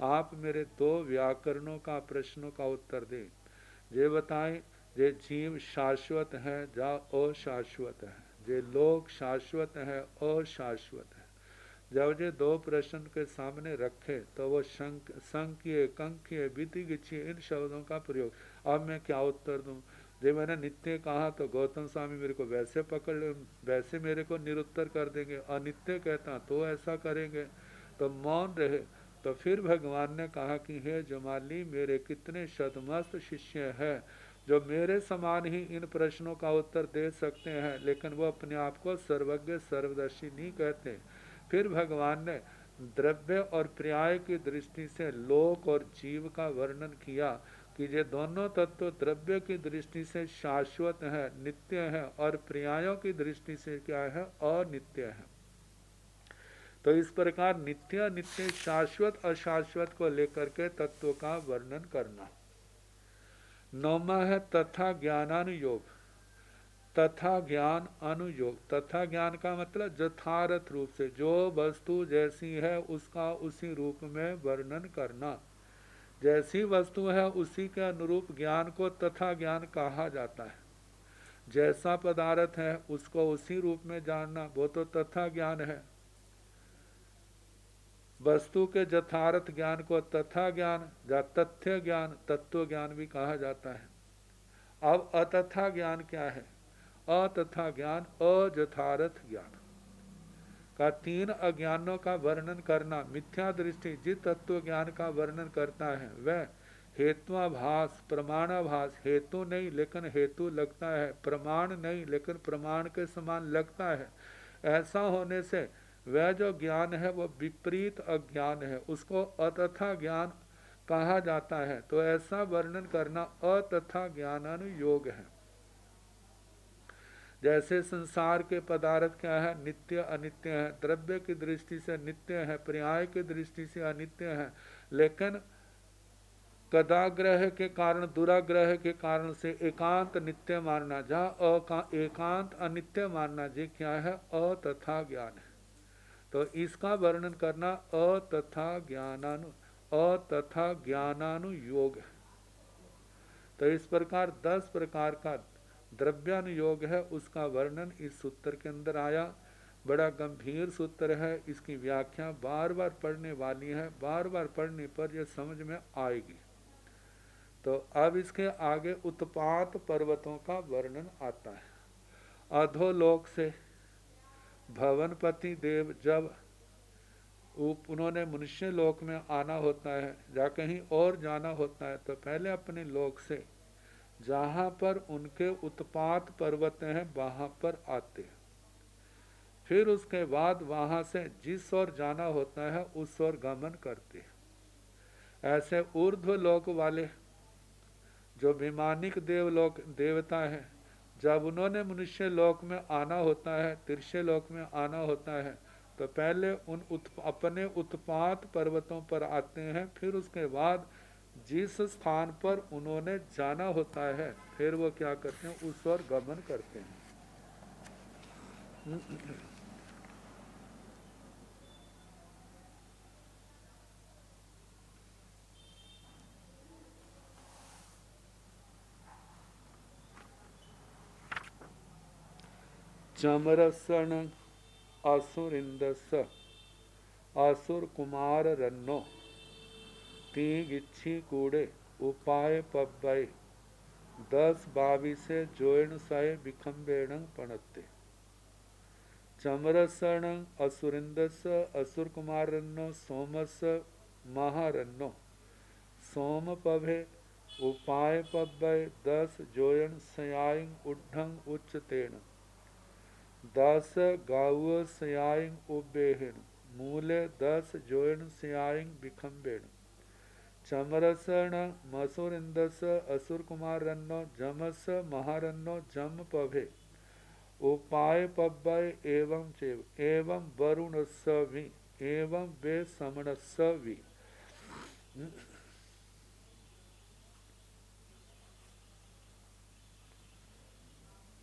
आप मेरे 2 व्याकरणों का प्रश्नों का उत्तर दें। ये बताएं जे जीव शाश्वत है या अशाश्वत है, जे लोक शाश्वत है अशाश्वत है। जब ये 2 प्रश्न के सामने रखे तो वो संख्य कंख्य विधि गिच्छी इन शब्दों का प्रयोग, अब मैं क्या उत्तर दूं। जब मैंने नित्य कहा तो गौतम स्वामी मेरे को वैसे पकड़ ले, वैसे मेरे को निरुत्तर कर देंगे। अनित्य कहता तो ऐसा करेंगे। तो मौन रहे। तो फिर भगवान ने कहा कि हे जमाली, मेरे कितने शतमस्त शिष्य हैं जो मेरे समान ही इन प्रश्नों का उत्तर दे सकते हैं, लेकिन वो अपने आप को सर्वज्ञ सर्वदर्शी नहीं कहते। फिर भगवान ने द्रव्य और पर्याय की दृष्टि से लोक और जीव का वर्णन किया कि ये दोनों तत्व द्रव्य की दृष्टि से शाश्वत है, नित्य है, और पर्यायों की दृष्टि से क्या है, अनित्य है। तो इस प्रकार नित्य नित्य, शाश्वत अशाश्वत को लेकर के तत्व का वर्णन करना। नौमा है तथा ज्ञानानुयोग। तथा ज्ञान अनुयोग। तथा ज्ञान का मतलब यथार्थ रूप से, जो वस्तु जैसी है उसका उसी रूप में वर्णन करना। जैसी वस्तु है उसी के अनुरूप ज्ञान को तथा ज्ञान कहा जाता है। जैसा पदार्थ है उसको उसी रूप में जानना, वो तो तथा ज्ञान है। वस्तु के यथार्थ ज्ञान को तथा ज्ञान या तथ्य ज्ञान, तत्व ज्ञान भी कहा जाता है। अब अतथा ज्ञान क्या है? अतथा ज्ञान अयथार्थ ज्ञान का तीन अज्ञानों का वर्णन करना। मिथ्या दृष्टि जिस तत्व ज्ञान का वर्णन करता है वह हेत्वाभास, प्रमाणाभास, हेतु नहीं लेकिन हेतु लगता है, प्रमाण नहीं लेकिन प्रमाण के समान लगता है, ऐसा होने से वह जो ज्ञान है वो विपरीत अज्ञान है, उसको अतथा ज्ञान कहा जाता है। तो ऐसा वर्णन करना अतथा ज्ञानानुयोग है। जैसे संसार के पदार्थ क्या है, नित्य अनित्य है, द्रव्य की दृष्टि से नित्य है, पर्याय की दृष्टि से अनित्य है, लेकिन कदाग्रह के कारण, दुराग्रह के कारण से एकांत नित्य मानना, जहाँ एकांत अनित्य मानना, ये क्या है, अतथा ज्ञान है। तो इसका वर्णन करना अतथा ज्ञानानुयोग है। तो इस प्रकार 10 प्रकार का द्रव्यानुयोग है, उसका वर्णन इस सूत्र के अंदर आया। बड़ा गंभीर सूत्र है, इसकी व्याख्या बार बार पढ़ने वाली है, बार बार पढ़ने पर यह समझ में आएगी। तो अब इसके आगे उत्पात पर्वतों का वर्णन आता है। अधोलोक से भवनपति देव जब उन्होंने मनुष्य लोक में आना होता है या कहीं और जाना होता है, तो पहले अपने लोक से जहाँ पर उनके उत्पात पर्वत हैं वहाँ पर आते हैं। फिर उसके बाद वहाँ से जिस ओर जाना होता है उस ओर गमन करते हैं। ऐसे ऊर्ध्व लोक वाले जो विमानिक देवलोक देवता है, जब उन्होंने मनुष्य लोक में आना होता है, तिरछे लोक में आना होता है, तो पहले अपने उत्पात पर्वतों पर आते हैं। फिर उसके बाद जिस स्थान पर उन्होंने जाना होता है फिर वो क्या करते हैं, उस ओर गमन करते हैं। चमरसण असुरिंदस असुर कुमार रन्नो तीगिच्छी कूड़े उपाय पब्बई 10-22 जोयण साय विखम्बेण पणत्ते। चमरसण असुरिंदस असुर कुमार रन्नो सोमस महारन्नो सोम पभे उपाय पब्बय 10 जोयण सयाइंग उड्ढंग उच्चतेन 10 गाव सयाइंग उबेहिण मूले 10 जोयण सयाइंग विखम्बेण। चमरसण मसुरिंदस असुर कुमार रन्नो जमस महारन्नो जम पभे उपाय पब्बय एवं चेव एवं वरुण सवि एवं वे समण सवि।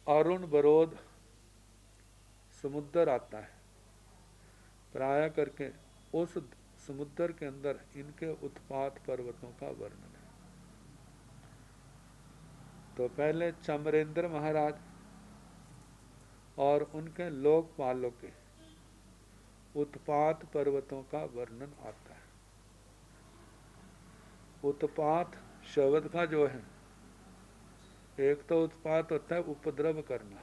अरुण वरोध समुद्र आता है, प्राय करके उस समुद्र के अंदर इनके उत्पात पर्वतों का वर्णन है। तो पहले चमरेंद्र महाराज और उनके लोकपालों के उत्पात पर्वतों का वर्णन आता है। उत्पात शब्द का जो है एक तो उत्पात होता है उपद्रव करना,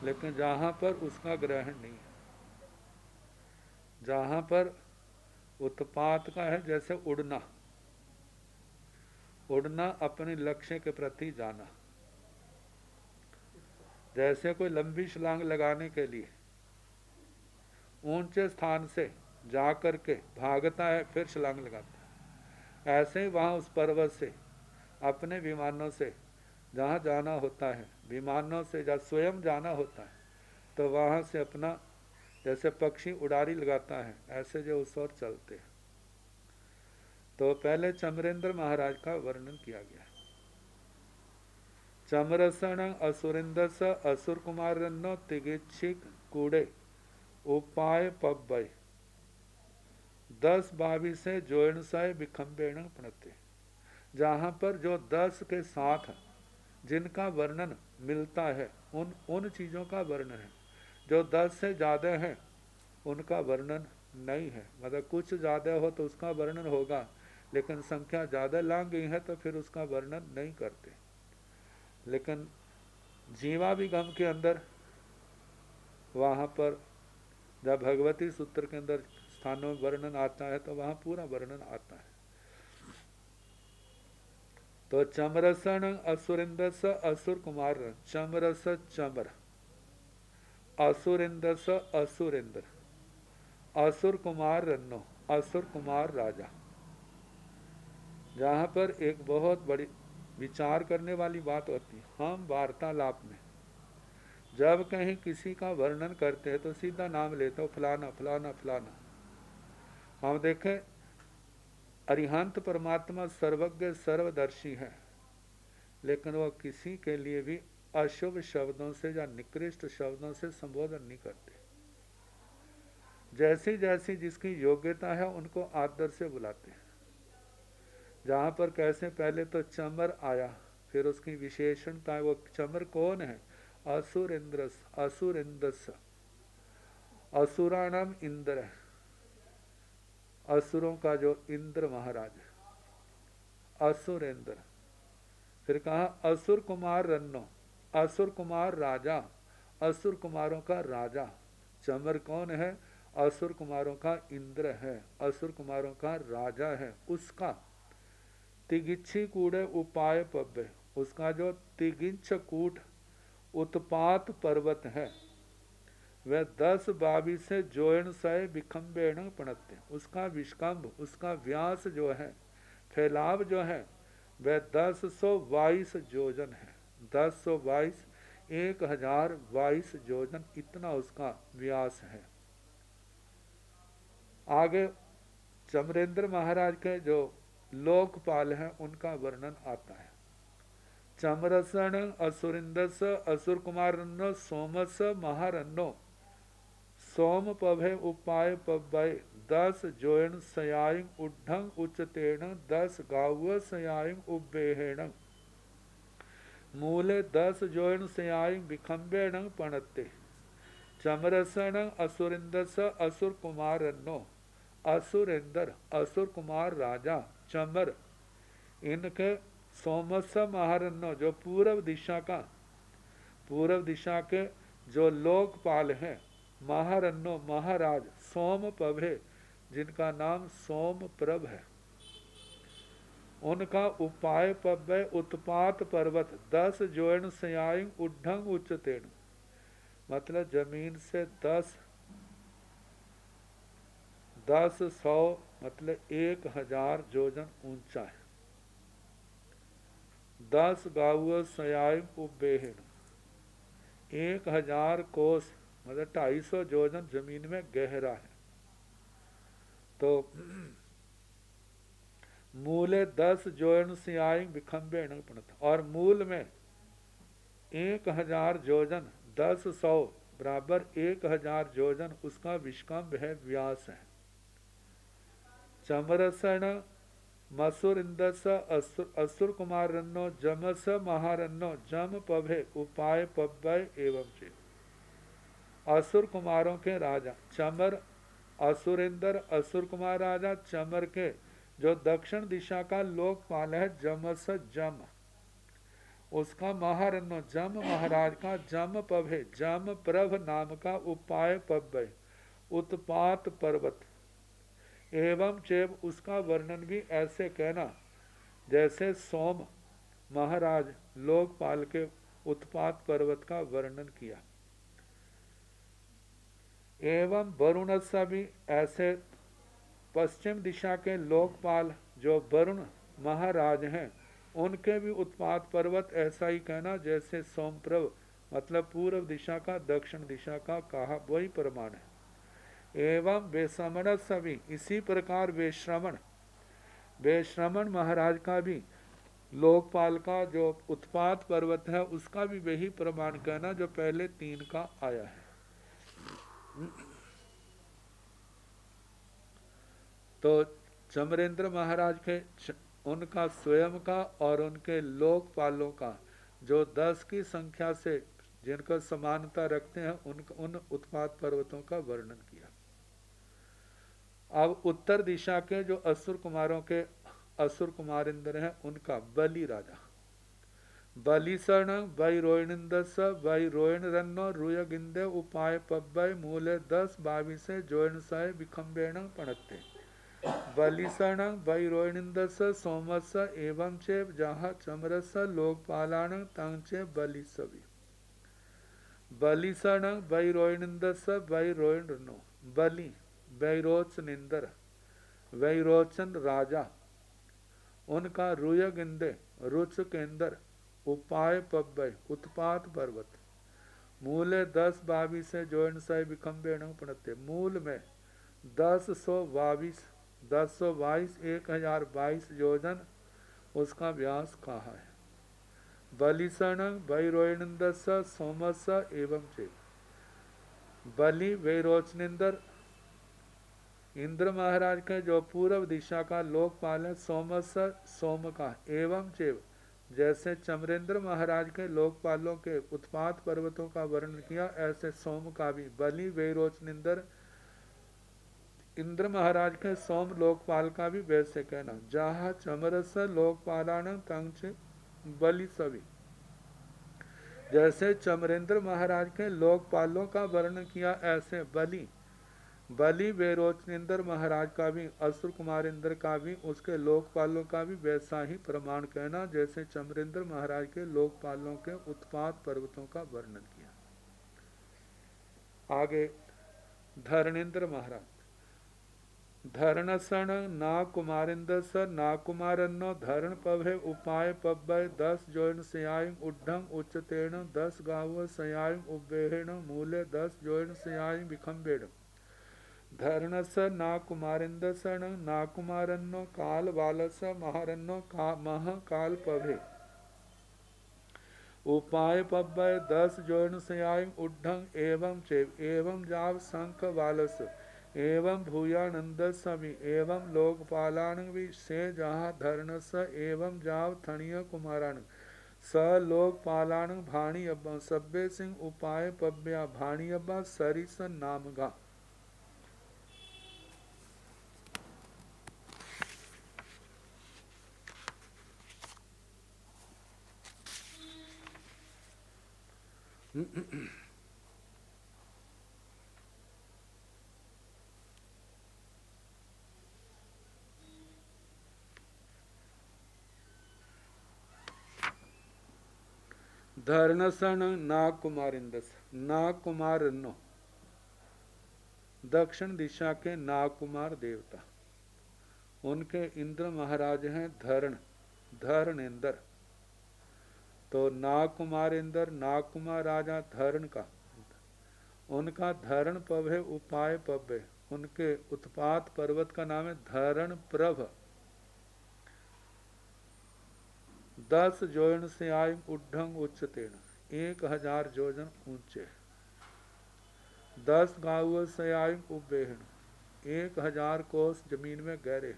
लेकिन जहाँ पर उसका ग्रहण नहीं है, जहाँ पर उत्पात का है, जैसे उड़ना, उड़ना अपने लक्ष्य के प्रति जाना। जैसे कोई लंबी छलांग लगाने के लिए ऊंचे स्थान से जा कर के भागता है फिर छलांग लगाता है, ऐसे ही वहाँ उस पर्वत से अपने विमानों से जहाँ जाना होता है, विमानों से जहाँ स्वयं जाना होता है, तो वहाँ से अपना जैसे पक्षी उड़ारी लगाता है, ऐसे जो उस ओर चलते हैं। तो पहले चमरेंद्र महाराज का वर्णन किया गया। चमरसण असुरिंदस असुर कुमार रन्नो तिगिच्छिक कूड़े उपाय पब्बय 10 22 जोयण साय बिखम्बेण पणते। जहाँ पर जो 10 के साथ जिनका वर्णन मिलता है, उन चीज़ों का वर्णन है। जो 10 से ज़्यादा हैं उनका वर्णन नहीं है। मतलब कुछ ज़्यादा हो तो उसका वर्णन होगा, लेकिन संख्या ज़्यादा लांग गई है तो फिर उसका वर्णन नहीं करते। लेकिन जीवाभिगम के अंदर वहाँ पर जब भगवती सूत्र के अंदर स्थानों में वर्णन आता है तो वहाँ पूरा वर्णन आता है। तो चमरसन असुरिंदस असुर कुमार, चमरस चमर, असुरिंदस असुरेंद्र, असुर कुमार रन्नो, असुर कुमार राजा। जहाँ पर एक बहुत बड़ी विचार करने वाली बात होती है, हम वार्तालाप में जब कहीं किसी का वर्णन करते हैं तो सीधा नाम लेते हो, फलाना फलाना फलाना। हम देखें अरिहंत परमात्मा सर्वज्ञ सर्वदर्शी है, लेकिन वह किसी के लिए भी अशुभ शब्दों से या निकृष्ट शब्दों से संबोधन नहीं करते। जैसी जैसी जिसकी योग्यता है उनको आदर से बुलाते हैं। जहाँ पर कैसे पहले तो चमर आया, फिर उसकी विशेषणता है। वो चमर कौन है? असुरेंद्रस, असुरेंद्रस, असुराणाम इंद्र, असुरों का जो इंद्र महाराज है, असुरेंद्र। फिर कहा असुर कुमार रन्नो, असुर कुमार राजा, असुर कुमारों का राजा। चमर कौन है? असुर कुमारों का इंद्र है, असुर कुमारों का राजा है। उसका तिगिच्छी कूड़े उपाय पब्बे, उसका जो तिगिंछ कूट उत्पात पर्वत है वह 10 22 जोयण सय विखम्बेण पणत्य। उसका विष्कम्भ, उसका व्यास जो है, फैलाव जो है, वह 1022 जोजन है। 1022 1022 जोजन, इतना उसका व्यास है। आगे चमरेंद्र महाराज के जो लोकपाल हैं उनका वर्णन आता है। चमरसन असुरिंदस असुर कुमार रन्नो सोमस महारन्नो सोम पभे उपाय पभय 10 जोयण सयाइम उड्ढंग उच्चतेण 10 गाव सयाइम उब्बेहेण मूले 10 जोयण सयाइम विखम्बेण पणते। चमरसन असुरिंदस असुर कुमार रन्नो, असुरेंद्र असुर कुमार राजा चमर, इनके सोमस महारन्नो जो पूर्व दिशा के जो लोकपाल हैं, महारन्नो महाराज, सोम पभे जिनका नाम सोम प्रभ है, उनका उपाय पभय उत्पात पर्वत 10 जोयण सयाइम उड्ढंग उच्चतेण, मतलब जमीन से 10 100 मतलब 1000 जोजन ऊंचा है। 10 गाव सयाइम उब्बेहेण 1000 कोस मतलब 250 जोजन जमीन में गहरा है। तो मूले 10 जोयन सियाइम विखम्बेण पणत, और मूल में 1000 जोजन 10 बराबर 1000 जोजन उसका विष्कम्भ है, व्यास है। चमरसन मसुर इंदस असुर कुमार रन्नो जमस महारन्नो जम पभे उपाय पब्बय एवं चे। असुर कुमारों के राजा चमर, असुरेंद्र असुर कुमार राजा चमर के जो दक्षिण दिशा का लोकपाल है जमस जम, उसका महारण्य जम महाराज का जम पभे जम प्रभ नाम का उपाय पभय उत्पात पर्वत एवं चेव उसका वर्णन भी ऐसे कहना जैसे सोम महाराज लोकपाल के उत्पात पर्वत का वर्णन किया। एवं वरुण सा भी ऐसे पश्चिम दिशा के लोकपाल जो वरुण महाराज हैं उनके भी उत्पात पर्वत ऐसा ही कहना जैसे सोमप्रभ मतलब पूर्व दिशा का दक्षिण दिशा का कहा वही प्रमाण है। एवं बेश्रमण सभी इसी प्रकार बेश्रमण महाराज का भी लोकपाल का जो उत्पात पर्वत है उसका भी वही प्रमाण कहना जो पहले 3 का आया है। तो चमरेंद्र महाराज के उनका स्वयं का और उनके लोकपालों का जो 10 की संख्या से जिनको समानता रखते हैं उन उत्पात पर्वतों का वर्णन किया। अब उत्तर दिशा के जो असुर कुमार इंद्र हैं उनका बलि राजा बलिसर्ण वैरोहिणिंदस वैरोहिण रन्नो रुयगिंदे उपाय पब्बय मूले 10-22 जोयन सय विखंबेण पणत्ते बलिसर्ण वैरोहिणिंदस सोमस एवं चे जहाँ चमरस लोकपालाण तंचे बलिसवि बलिसर्ण वैरोहिणिंदस वैरोहिणो बलि वैरोचनिंदर वैरोचन राजा उनका रुयगिंदे रुच केंद्र उपाय पब्बय उत्पात पर्वत मूले 10-22 से जोइन सय विखंबेण पणते मूल में 1022 1022 योजन उसका व्यास कहा है। बलिसण वैरोहिणिंदस सोमस एवं चे बलि वैरोचनिंदर इंद्र महाराज के जो पूर्व दिशा का लोकपाल है सोमस सोम का एवं चेव जैसे चमरेंद्र महाराज के लोकपालों के उत्पात पर्वतों का वर्णन किया ऐसे सोम का भी बलि वैरोचनिंदर इंद्र महाराज के सोम लोकपाल का भी वैसे कहना जहा चमरस लोकपालान तंच बलि सभी जैसे चमरेंद्र महाराज के लोकपालों का वर्णन किया ऐसे बलि वैरोचनिंदर महाराज का भी असुर कुमार इंद्र का भी उसके लोकपालों का भी वैसा ही प्रमाण कहना जैसे चमरेंद्र महाराज के लोकपालों के उत्पात पर्वतों का वर्णन किया। आगे धरणेन्द्र महाराज धरणसण ना कुमारिंदर स ना कुमारन्नो धरण पभे उपाय पब्बय 10 जोइन सयायम उड्ढंग उच्चतेण 10 गाव सयायम उब्बेहेण मूले 10 जोइन सयायम विखंबेण धरणस ना कुमारिंदसण ना कुमारन्नो काल बालस महारन्नो मह काल पभे उपाय पब्बय 10 जोइन सयायम उड्ढंग एवं चेव एवं जाव शंख बालस एवं भूयानंद समी एवं लोकपालान से जहाँ धरणस एवं जाव थणीय कुमारान स लोकपालान भाणी अब्बा सब्बे सिंह उपाय पब्या भाणी अब्बा सरिस नामगा। धरणसण नागकुमारिंदस नागकुमारन्नो दक्षिण दिशा के नागकुमार देवता उनके इंद्र महाराज हैं धरणेन्द्र तो नागकुमार इंद्र नागकुमार राजा धरण का उनका धरण पभे उपाय पभे उनके उत्पात पर्वत का नाम है धरण प्रभ 10 जोजन से आयु उड्ढंग उच्चतेन 1000 जोजन ऊंचे 10 गाव से आयु उब्बेहन 1000 कोस जमीन में गहरे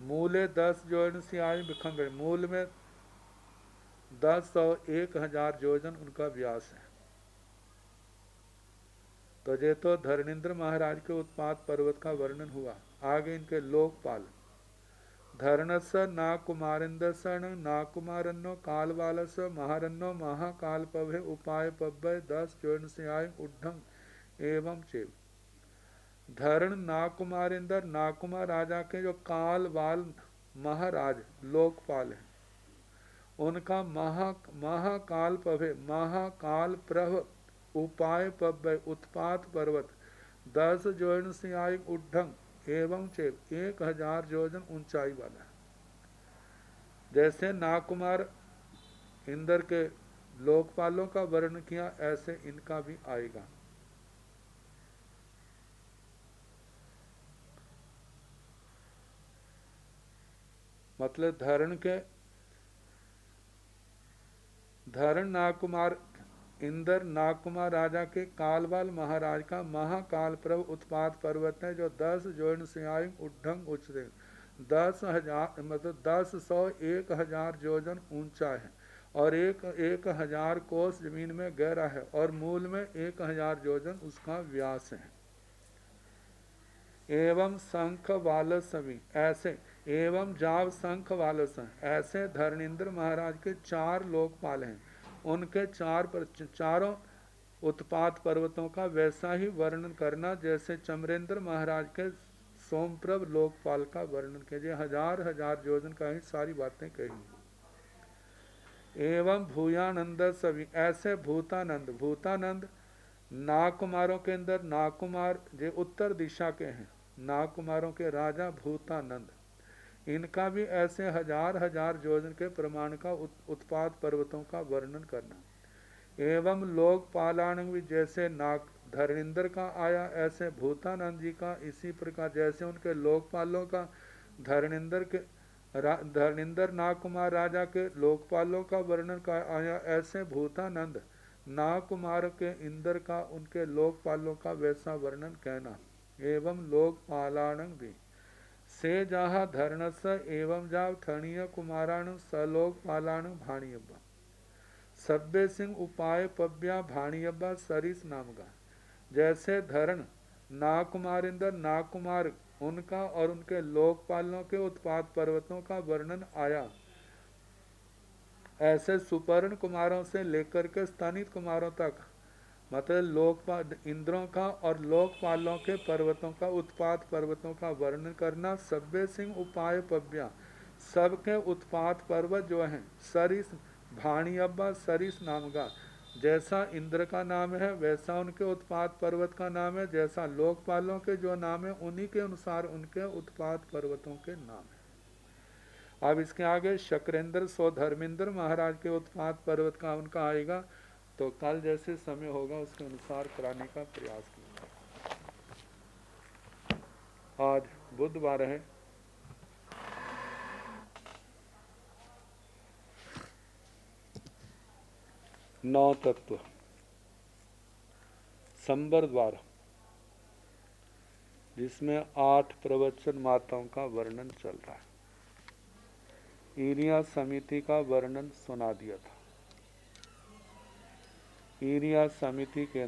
मूले 10 जोजन से आयु बिखम्बे मूल में 10 और 1000 जोजन उनका व्यास है। तो ये तो धरणेन्द्र महाराज के उत्पात पर्वत का वर्णन हुआ। आगे इनके लोकपाल धरणस नाकुमारिंदस नाकुमारन्नो कालबालस महारन्नो महाकाल पभे उपाय पभय 10 जोन से आय उड्ढंग एवं चेव। धरण नाकुमारिंदर नाकुमार राजा के जो काल बाल महाराज लोकपाल हैं, उनका महाकाल पभे महाकाल प्रभ उपाय पभय उत्पात पर्वत 10 जोन से आय उड्ढंग एवं चेव 1000 योजन ऊंचाई वाला है। जैसे नाकुमार इंद्र के लोकपालों का वर्णन किया, ऐसे इनका भी आएगा। मतलब धरण नाकुमार इंद्र नाकुमार राजा के कालबाल महाराज का महाकाल प्रभ उत्पात पर्वत है, जो 10 जोन से आयु उड्ढंग उच्चते 10,000 मतलब 10,000 योजन ऊंचा है और 1,000 कोस जमीन में गहरा है और मूल में 1,000 योजन उसका व्यास है। एवं शंख वालसवी ऐसे एवं जाव शंख वालस ऐसे धरणेन्द्र महाराज के 4 लोकपाल हैं, उनके चारों उत्पात पर्वतों का वैसा ही वर्णन करना जैसे चमरेंद्र महाराज के सोमप्रभ लोकपाल का वर्णन कीजिए। 1000 योजन का ही सारी बातें कही। एवं भूयानंद सभी ऐसे भूतानंद नाकुमारों के अंदर नाकुमार जो उत्तर दिशा के हैं, नाकुमारों के राजा भूतानंद, इनका भी ऐसे 1000 योजन के प्रमाण का उत्पात पर्वतों का वर्णन करना। एवं लोकपालानंद भी जैसे धरणेन्द्र का आया, ऐसे भूतानंद जी का इसी प्रकार जैसे उनके लोकपालों का धरणेन्द्र नाकुमार राजा के लोकपालों का वर्णन का आया, ऐसे भूतानंद नाकुमार के इंद्र का उनके लोकपालों का वैसा वर्णन कहना। एवं लोकपालानंद भी से जहा धरणस एवं जाव थणीय कुमाराण सलोकपालाण भाणियब्बा सभ्य सिंह उपाय पब्या भाणियब्बा सरिस नामगा। जैसे धरण नाकुमारिंदर नाकुमार उनका और उनके लोकपालों के उत्पात पर्वतों का वर्णन आया, ऐसे सुपर्ण कुमारों से लेकर के स्तनित कुमारों तक मतलब लोकपाल इंद्रों का और लोकपालों के पर्वतों का उत्पात पर्वतों का वर्णन करना। सभ्य सिंह उपाय पब्या सबके उत्पात पर्वत जो हैं सरिस भाणियब्बा सरिस नाम का, जैसा इंद्र का नाम है वैसा उनके उत्पात पर्वत का नाम है, जैसा लोकपालों के जो नाम है उन्हीं के अनुसार उनके उत्पात पर्वतों के नाम है। अब इसके आगे शक्रेंद्र सो धर्मेंद्र महाराज के उत्पात पर्वत का उनका आएगा, तो कल जैसे समय होगा उसके अनुसार कराने का प्रयास करेंगे। आज बुधवार है, नौ तत्व संबर द्वार, जिसमें 8 प्रवचन माताओं का वर्णन चल रहा है। ईरिया समिति का वर्णन सुना दिया था। ईरिया समिति के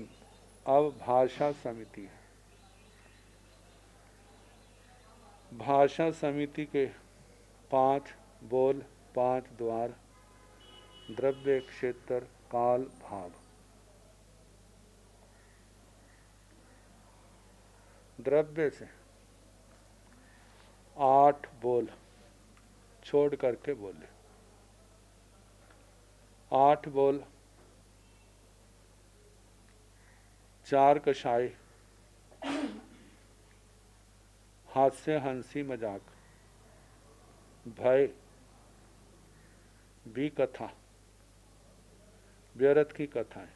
अब भाषा समिति है। भाषा समिति के 5 बोल, 5 द्वार, द्रव्य, क्षेत्र, काल, भाव। द्रव्य से 8 बोल छोड़ करके बोले। 8 बोल 4 कषाय, हास्य हंसी मजाक, भय, भी कथा, व्यर्थ की कथाएं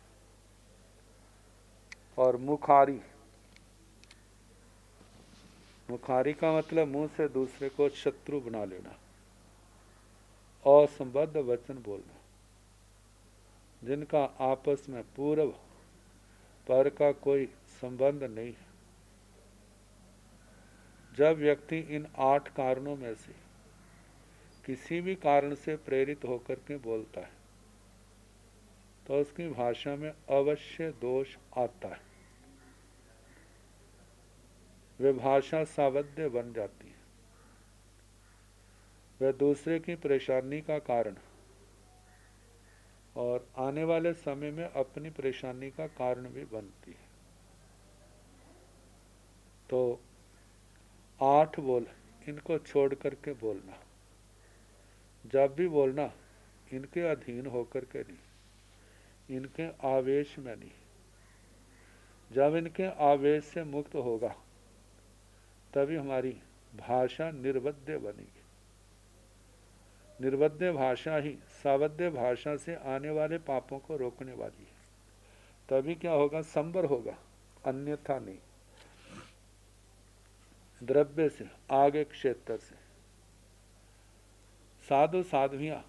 और मुखारी। मुखारी का मतलब मुंह से दूसरे को शत्रु बना लेना, असंबद्ध वचन बोलना, जिनका आपस में पूर्व पर का कोई संबंध नहीं है। जब व्यक्ति इन 8 कारणों में से किसी भी कारण से प्रेरित होकर के बोलता है तो उसकी भाषा में अवश्य दोष आता है, वे भाषा सावध्य बन जाती है। वह दूसरे की परेशानी का कारण और आने वाले समय में अपनी परेशानी का कारण भी बनती है। तो 8 बोल इनको छोड़ करके बोलना, जब भी बोलना इनके अधीन होकर के नहीं, इनके आवेश में नहीं। जब इनके आवेश से मुक्त होगा तभी हमारी भाषा निर्वध्य बनेगी। निर्वध्य भाषा ही सावध्य भाषा से आने वाले पापों को रोकने वाली है। तभी क्या होगा, संबर होगा, अन्यथा नहीं। द्रव्य से आगे क्षेत्र से साधु साध्वियां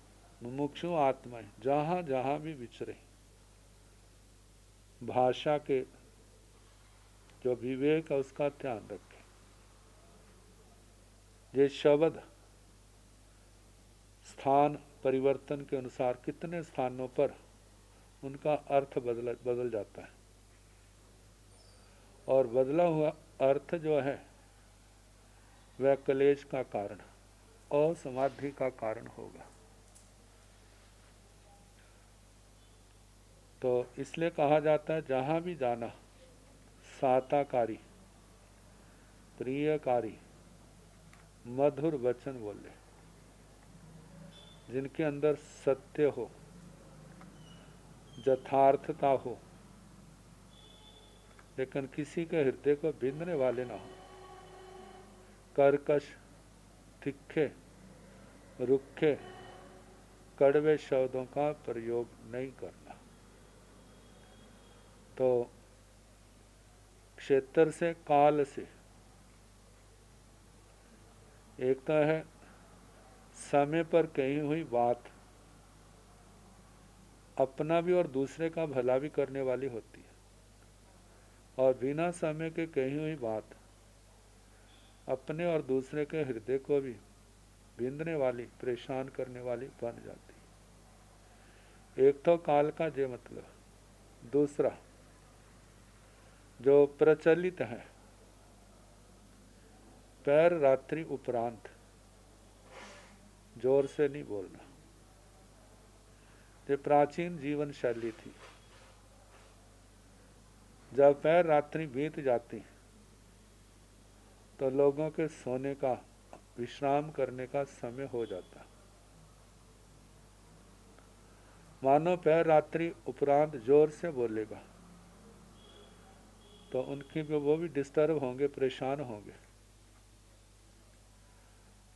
मुमुक्षु आत्माएं जहां जहां भी विचरे, भाषा के जो विवेक है उसका ध्यान रखें। ये शब्द स्थान परिवर्तन के अनुसार कितने स्थानों पर उनका अर्थ बदल जाता है, और बदला हुआ अर्थ जो है वह क्लेश का कारण और समाधि का कारण होगा। तो इसलिए कहा जाता है जहां भी जाना साताकारी प्रियकारी मधुर वचन बोले, जिनके अंदर सत्य हो, यथार्थता हो, लेकिन किसी के हृदय को बिंदने वाले ना हो। कर्कश, तिखे, रुखे, कड़वे शब्दों का प्रयोग नहीं करना। तो क्षेत्र से काल से एक तो है समय पर कही हुई बात अपना भी और दूसरे का भला भी करने वाली होती है, और बिना समय के कही हुई बात अपने और दूसरे के हृदय को भी बिंदने वाली, परेशान करने वाली बन जाती है। एक तो काल का ये मतलब। दूसरा जो प्रचलित है, पैर रात्रि उपरांत जोर से नहीं बोलना। ये प्राचीन जीवन शैली थी। जब पैर रात्रि बीत जाती तो लोगों के सोने का, विश्राम करने का समय हो जाता। मानो पैर रात्रि उपरांत जोर से बोलेगा तो उनकी भी वो भी डिस्टर्ब होंगे, परेशान होंगे।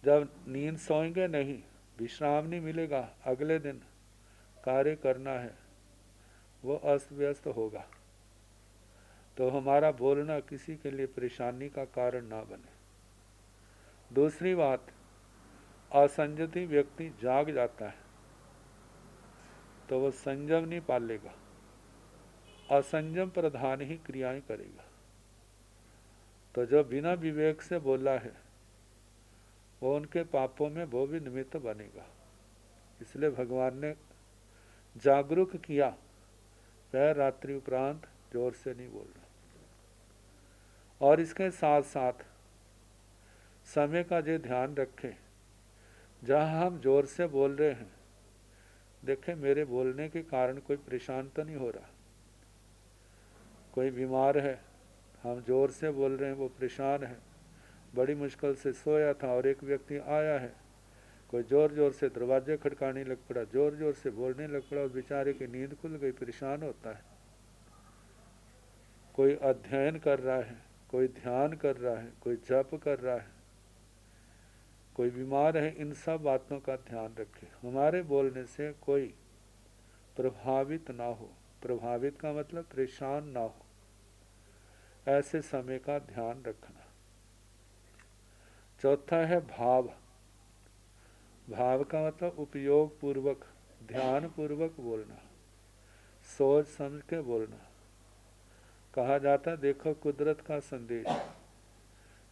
जब नींद सोएंगे नहीं, विश्राम नहीं मिलेगा, अगले दिन कार्य करना है, वो अस्त व्यस्त होगा। तो हमारा बोलना किसी के लिए परेशानी का कारण ना बने। दूसरी बात, असंयमी व्यक्ति जाग जाता है तो वह संयम नहीं पालेगा, असंयम प्रधान ही क्रियाएं करेगा। तो जो बिना विवेक से बोला है वो उनके पापों में वो भी निमित्त बनेगा। इसलिए भगवान ने जागरूक किया, पैर रात्रि उपरांत जोर से नहीं बोलना। और इसके साथ साथ समय का जो ध्यान रखें, जहाँ हम जोर से बोल रहे हैं, देखें मेरे बोलने के कारण कोई परेशान तो नहीं हो रहा। कोई बीमार है, हम जोर से बोल रहे हैं, वो परेशान है, बड़ी मुश्किल से सोया था और एक व्यक्ति आया है, कोई जोर जोर से दरवाजे खटकाने लग पड़ा, जोर जोर से बोलने लग पड़ा, और बेचारे की नींद खुल गई, परेशान होता है। कोई अध्ययन कर रहा है, कोई ध्यान कर रहा है, कोई जप कर रहा है, कोई बीमार है। इन सब बातों का ध्यान रखें, हमारे बोलने से कोई प्रभावित ना हो। प्रभावित का मतलब परेशान ना हो, ऐसे समय का ध्यान रखना। चौथा है भाव। भाव का मतलब उपयोग पूर्वक, ध्यान पूर्वक बोलना, सोच समझ के बोलना। कहा जाता, देखो कुदरत का संदेश,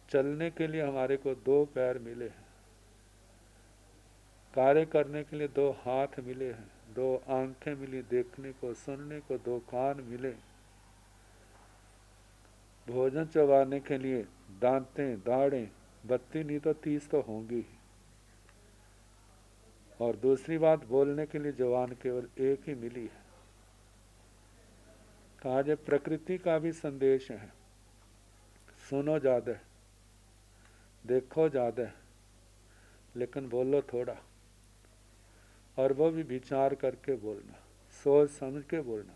चलने के लिए हमारे को 2 पैर मिले हैं, कार्य करने के लिए 2 हाथ मिले हैं, 2 आंखें मिली देखने को, सुनने को 2 कान मिले, भोजन चबाने के लिए दांतें, दाढ़ें, 32 नहीं तो 30 तो होंगी। और दूसरी बात, बोलने के लिए जबान केवल एक ही मिली है। कहा जाए प्रकृति का भी संदेश है, सुनो ज्यादा, देखो ज्यादा, लेकिन बोलो थोड़ा, और वो भी विचार करके बोलना, सोच समझ के बोलना,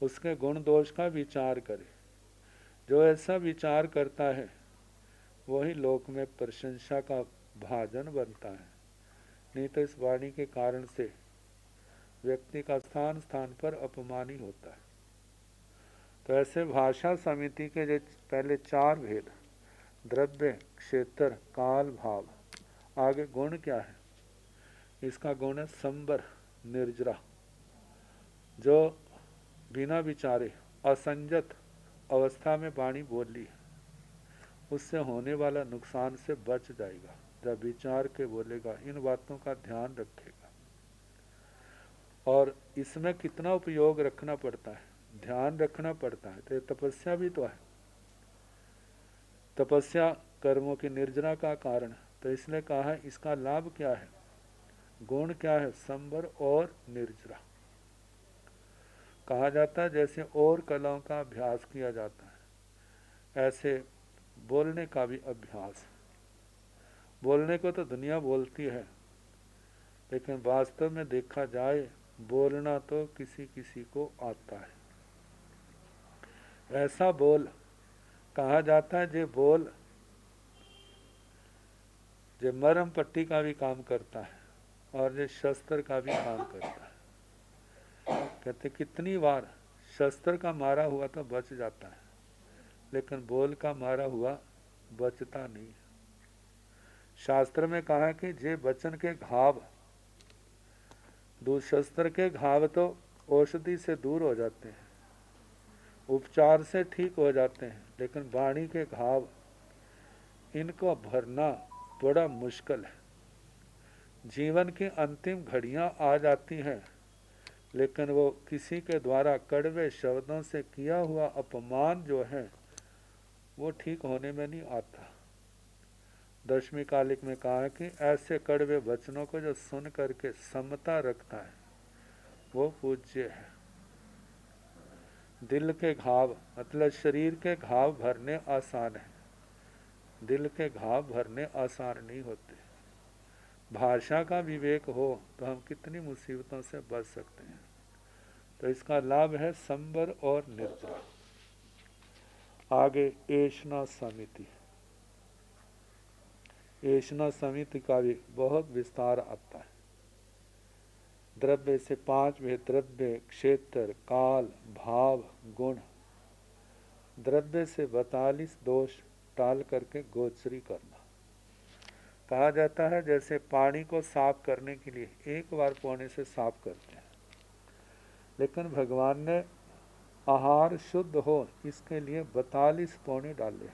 उसके गुण दोष का विचार करे। जो ऐसा विचार करता है वही लोक में प्रशंसा का भाजन बनता है। नहीं तो इस वाणी के कारण से व्यक्ति का स्थान स्थान पर अपमान ही होता है। तो ऐसे भाषा समिति के जो पहले 4 भेद, द्रव्य, क्षेत्र, काल, भाव, आगे गुण क्या है? इसका गुण है संबर, निर्जरा, जो बिना विचारे असंजत अवस्था में वाणी बोली है उससे होने वाला नुकसान से बच जाएगा जब विचार के बोलेगा, इन बातों का ध्यान रखेगा। और इसमें कितना उपयोग रखना पड़ता है, ध्यान रखना पड़ता है। तो तपस्या भी तो है, तपस्या कर्मों की निर्जरा का कारण। तो इसलिए कहा है इसका लाभ क्या है, गुण क्या है, संबर और निर्जरा। कहा जाता है जैसे और कलाओं का अभ्यास किया जाता है ऐसे बोलने का भी अभ्यास। बोलने को तो दुनिया बोलती है, लेकिन वास्तव में देखा जाए बोलना तो किसी किसी को आता है। ऐसा बोल कहा जाता है जे बोल जे मरहम पट्टी का भी काम करता है और जे शस्त्र का भी काम करता है। कहते कितनी बार शस्त्र का मारा हुआ तो बच जाता है, लेकिन बोल का मारा हुआ बचता नहीं। शास्त्र में कहा है कि जे वचन के घाव, शस्त्र के घाव तो औषधि से दूर हो जाते हैं, उपचार से ठीक हो जाते हैं, लेकिन वाणी के घाव इनको भरना बड़ा मुश्किल है। जीवन की अंतिम घड़ियां आ जाती हैं, लेकिन वो किसी के द्वारा कड़वे शब्दों से किया हुआ अपमान जो है वो ठीक होने में नहीं आता। दशमी कालिक में कहा है कि ऐसे कड़वे वचनों को जो सुन करके समता रखता है वो पूज्य है। दिल के घाव मतलब शरीर के घाव भरने आसान है, दिल के घाव भरने आसान नहीं होते। भाषा का विवेक हो तो हम कितनी मुसीबतों से बच सकते हैं। तो इसका लाभ है संबर और निर्जरा। आगे एषणा समिति, एषणा समिति का भी बहुत विस्तार आता है। द्रव्य से 5 भेद, द्रव्य, क्षेत्र, काल, भाव, गुण। द्रव्य से 42 दोष टाल करके गोचरी करना। कहा जाता है जैसे पानी को साफ करने के लिए एक बार पानी से साफ करते हैं, लेकिन भगवान ने आहार शुद्ध हो इसके लिए 42 पौने डाले।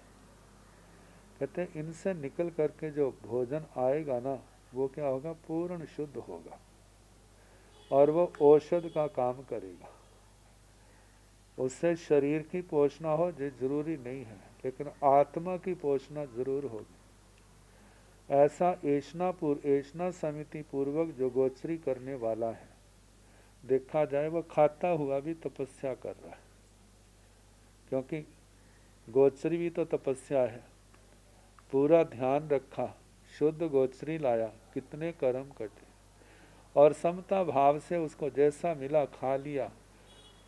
कहते इनसे निकल करके जो भोजन आएगा ना वो क्या होगा, पूर्ण शुद्ध होगा और वो औषध का काम करेगा। उससे शरीर की पोषणा हो ये जरूरी नहीं है, लेकिन आत्मा की पोषणा जरूर होगी। ऐसा एषणा समिति पूर्वक जो गोचरी करने वाला है, देखा जाए वह खाता हुआ भी तपस्या कर रहा है, क्योंकि गोचरी भी तो तपस्या है। पूरा ध्यान रखा, शुद्ध गोचरी लाया, कितने कर्म कटे और समता भाव से उसको जैसा मिला खा लिया,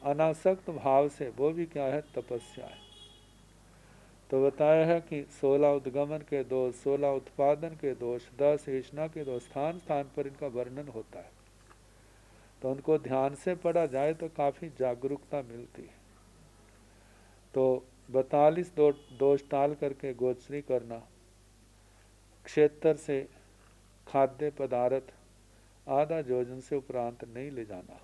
अनासक्त भाव से, वो भी क्या है, तपस्या है। तो बताया है कि 16 उद्गमन के दोष, 16 उत्पादन के दोष, 10 एषणा के दोष, स्थान स्थान पर इनका वर्णन होता है। तो उनको ध्यान से पढ़ा जाए तो काफ़ी जागरूकता मिलती है। तो 42 दोष टाल करके गोचरी करना, क्षेत्र से खाद्य पदार्थ आधा योजन से उपरांत नहीं ले जाना,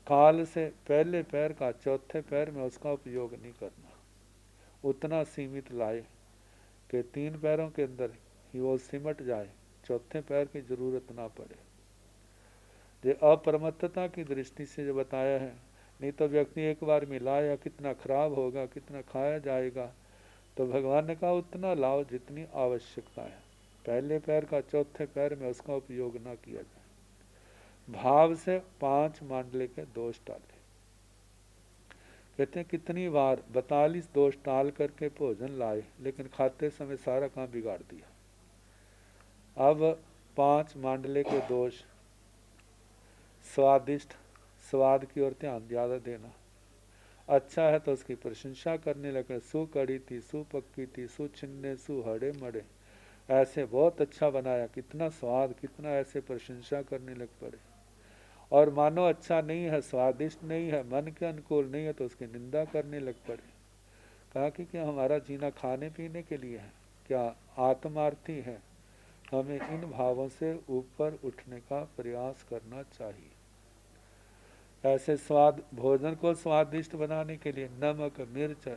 काल से पहले पैर का चौथे पैर में उसका उपयोग नहीं करना, उतना सीमित लाए कि 3 पैरों के अंदर ही वो सिमट जाए, चौथे पैर की जरूरत ना पड़े। ये अप्रमत्तता की दृष्टि से जो बताया है, नहीं तो व्यक्ति एक बार मिलाया कितना खराब होगा, कितना खाया जाएगा। तो भगवान ने कहा उतना लाओ जितनी आवश्यकता है। पहले पैर का चौथे पैर में उसका उपयोग ना किया जाए। भाव से 5 मांडले के दोष टाले। कहते हैं कितनी बार 42 दोष टाल करके भोजन लाए, लेकिन खाते समय सारा काम बिगाड़ दिया। अब 5 मांडले के दोष, स्वादिष्ट, स्वाद की ओर ध्यान ज़्यादा देना। अच्छा है तो उसकी प्रशंसा करने लगे, सु कड़ी थी, सु पक्की थी, सु छिन्ने, सु हड़े मड़े, ऐसे बहुत अच्छा बनाया, कितना स्वाद, कितना, ऐसे प्रशंसा करने लग पड़े। और मानो अच्छा नहीं है, स्वादिष्ट नहीं है, मन के अनुकूल नहीं है, तो उसकी निंदा करने लग पड़े। कहा कि क्या हमारा जीना खाने पीने के लिए है, क्या आत्मार्थी है? हमें इन भावों से ऊपर उठने का प्रयास करना चाहिए। ऐसे स्वाद, भोजन को स्वादिष्ट बनाने के लिए नमक, मिर्च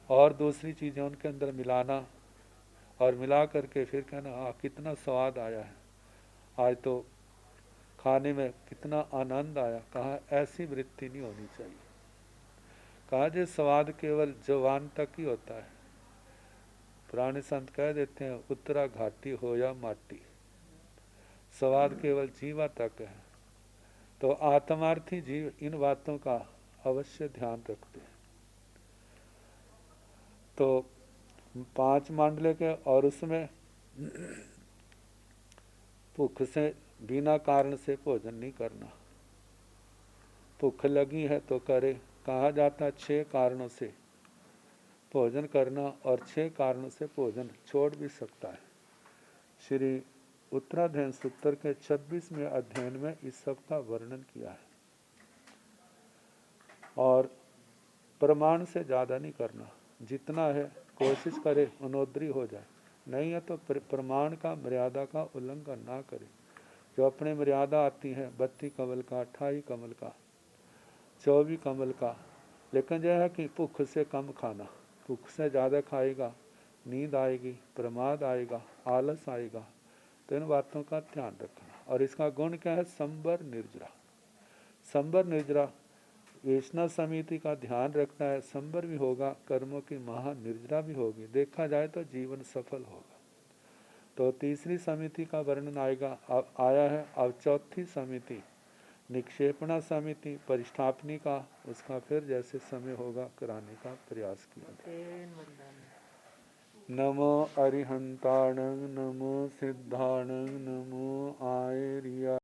और दूसरी चीज़ें उनके अंदर मिलाना, और मिला करके फिर कहना कितना स्वाद आया है, आज तो खाने में कितना आनंद आया। कहा ऐसी वृत्ति नहीं होनी चाहिए। कहा जो स्वाद केवल जवान तक ही होता है। पुराने संत कह देते हैं उत्तरा घाटी हो या माटी, स्वाद केवल जीवा तक है। तो आत्मार्थी जीव इन बातों का अवश्य ध्यान रखते हैं। तो 5 मांडले के, और उसमें भूख से बिना कारण से भोजन नहीं करना। भूख लगी है तो करे। कहा जाता 6 कारणों से भोजन करना, और 6 कारणों से भोजन छोड़ भी सकता है। श्री उत्तराध्ययन सूत्र के 26वें अध्ययन में इस सब का वर्णन किया है। और प्रमाण से ज़्यादा नहीं करना, जितना है कोशिश करे मनोदरी हो जाए, नहीं है तो प्रमाण का, मर्यादा का उल्लंघन ना करे। जो अपने मर्यादा आती है 32 कमल का, 28 कमल का, 24 कमल का, लेकिन यह है कि भूख से कम खाना। भूख से ज़्यादा खाएगा, नींद आएगी, प्रमाद आएगा, आलस आएगा। तो इन बातों का ध्यान रखना। और इसका गुण क्या है? संबर निर्जरा। संबर निर्जरा वैष्णव समिति का ध्यान रखना है। संबर भी होगा, कर्मों की महान निर्जरा भी होगी, देखा जाए तो जीवन सफल होगा। तो तीसरी समिति का वर्णन आएगा, अब आया है। अब चौथी समिति निक्षेपणा समिति, परिष्ठापनी का, उसका फिर जैसे समय होगा कराने का प्रयास किया। नमो अरिहंताणं, नमो सिद्धाणं, नमो आयर्या।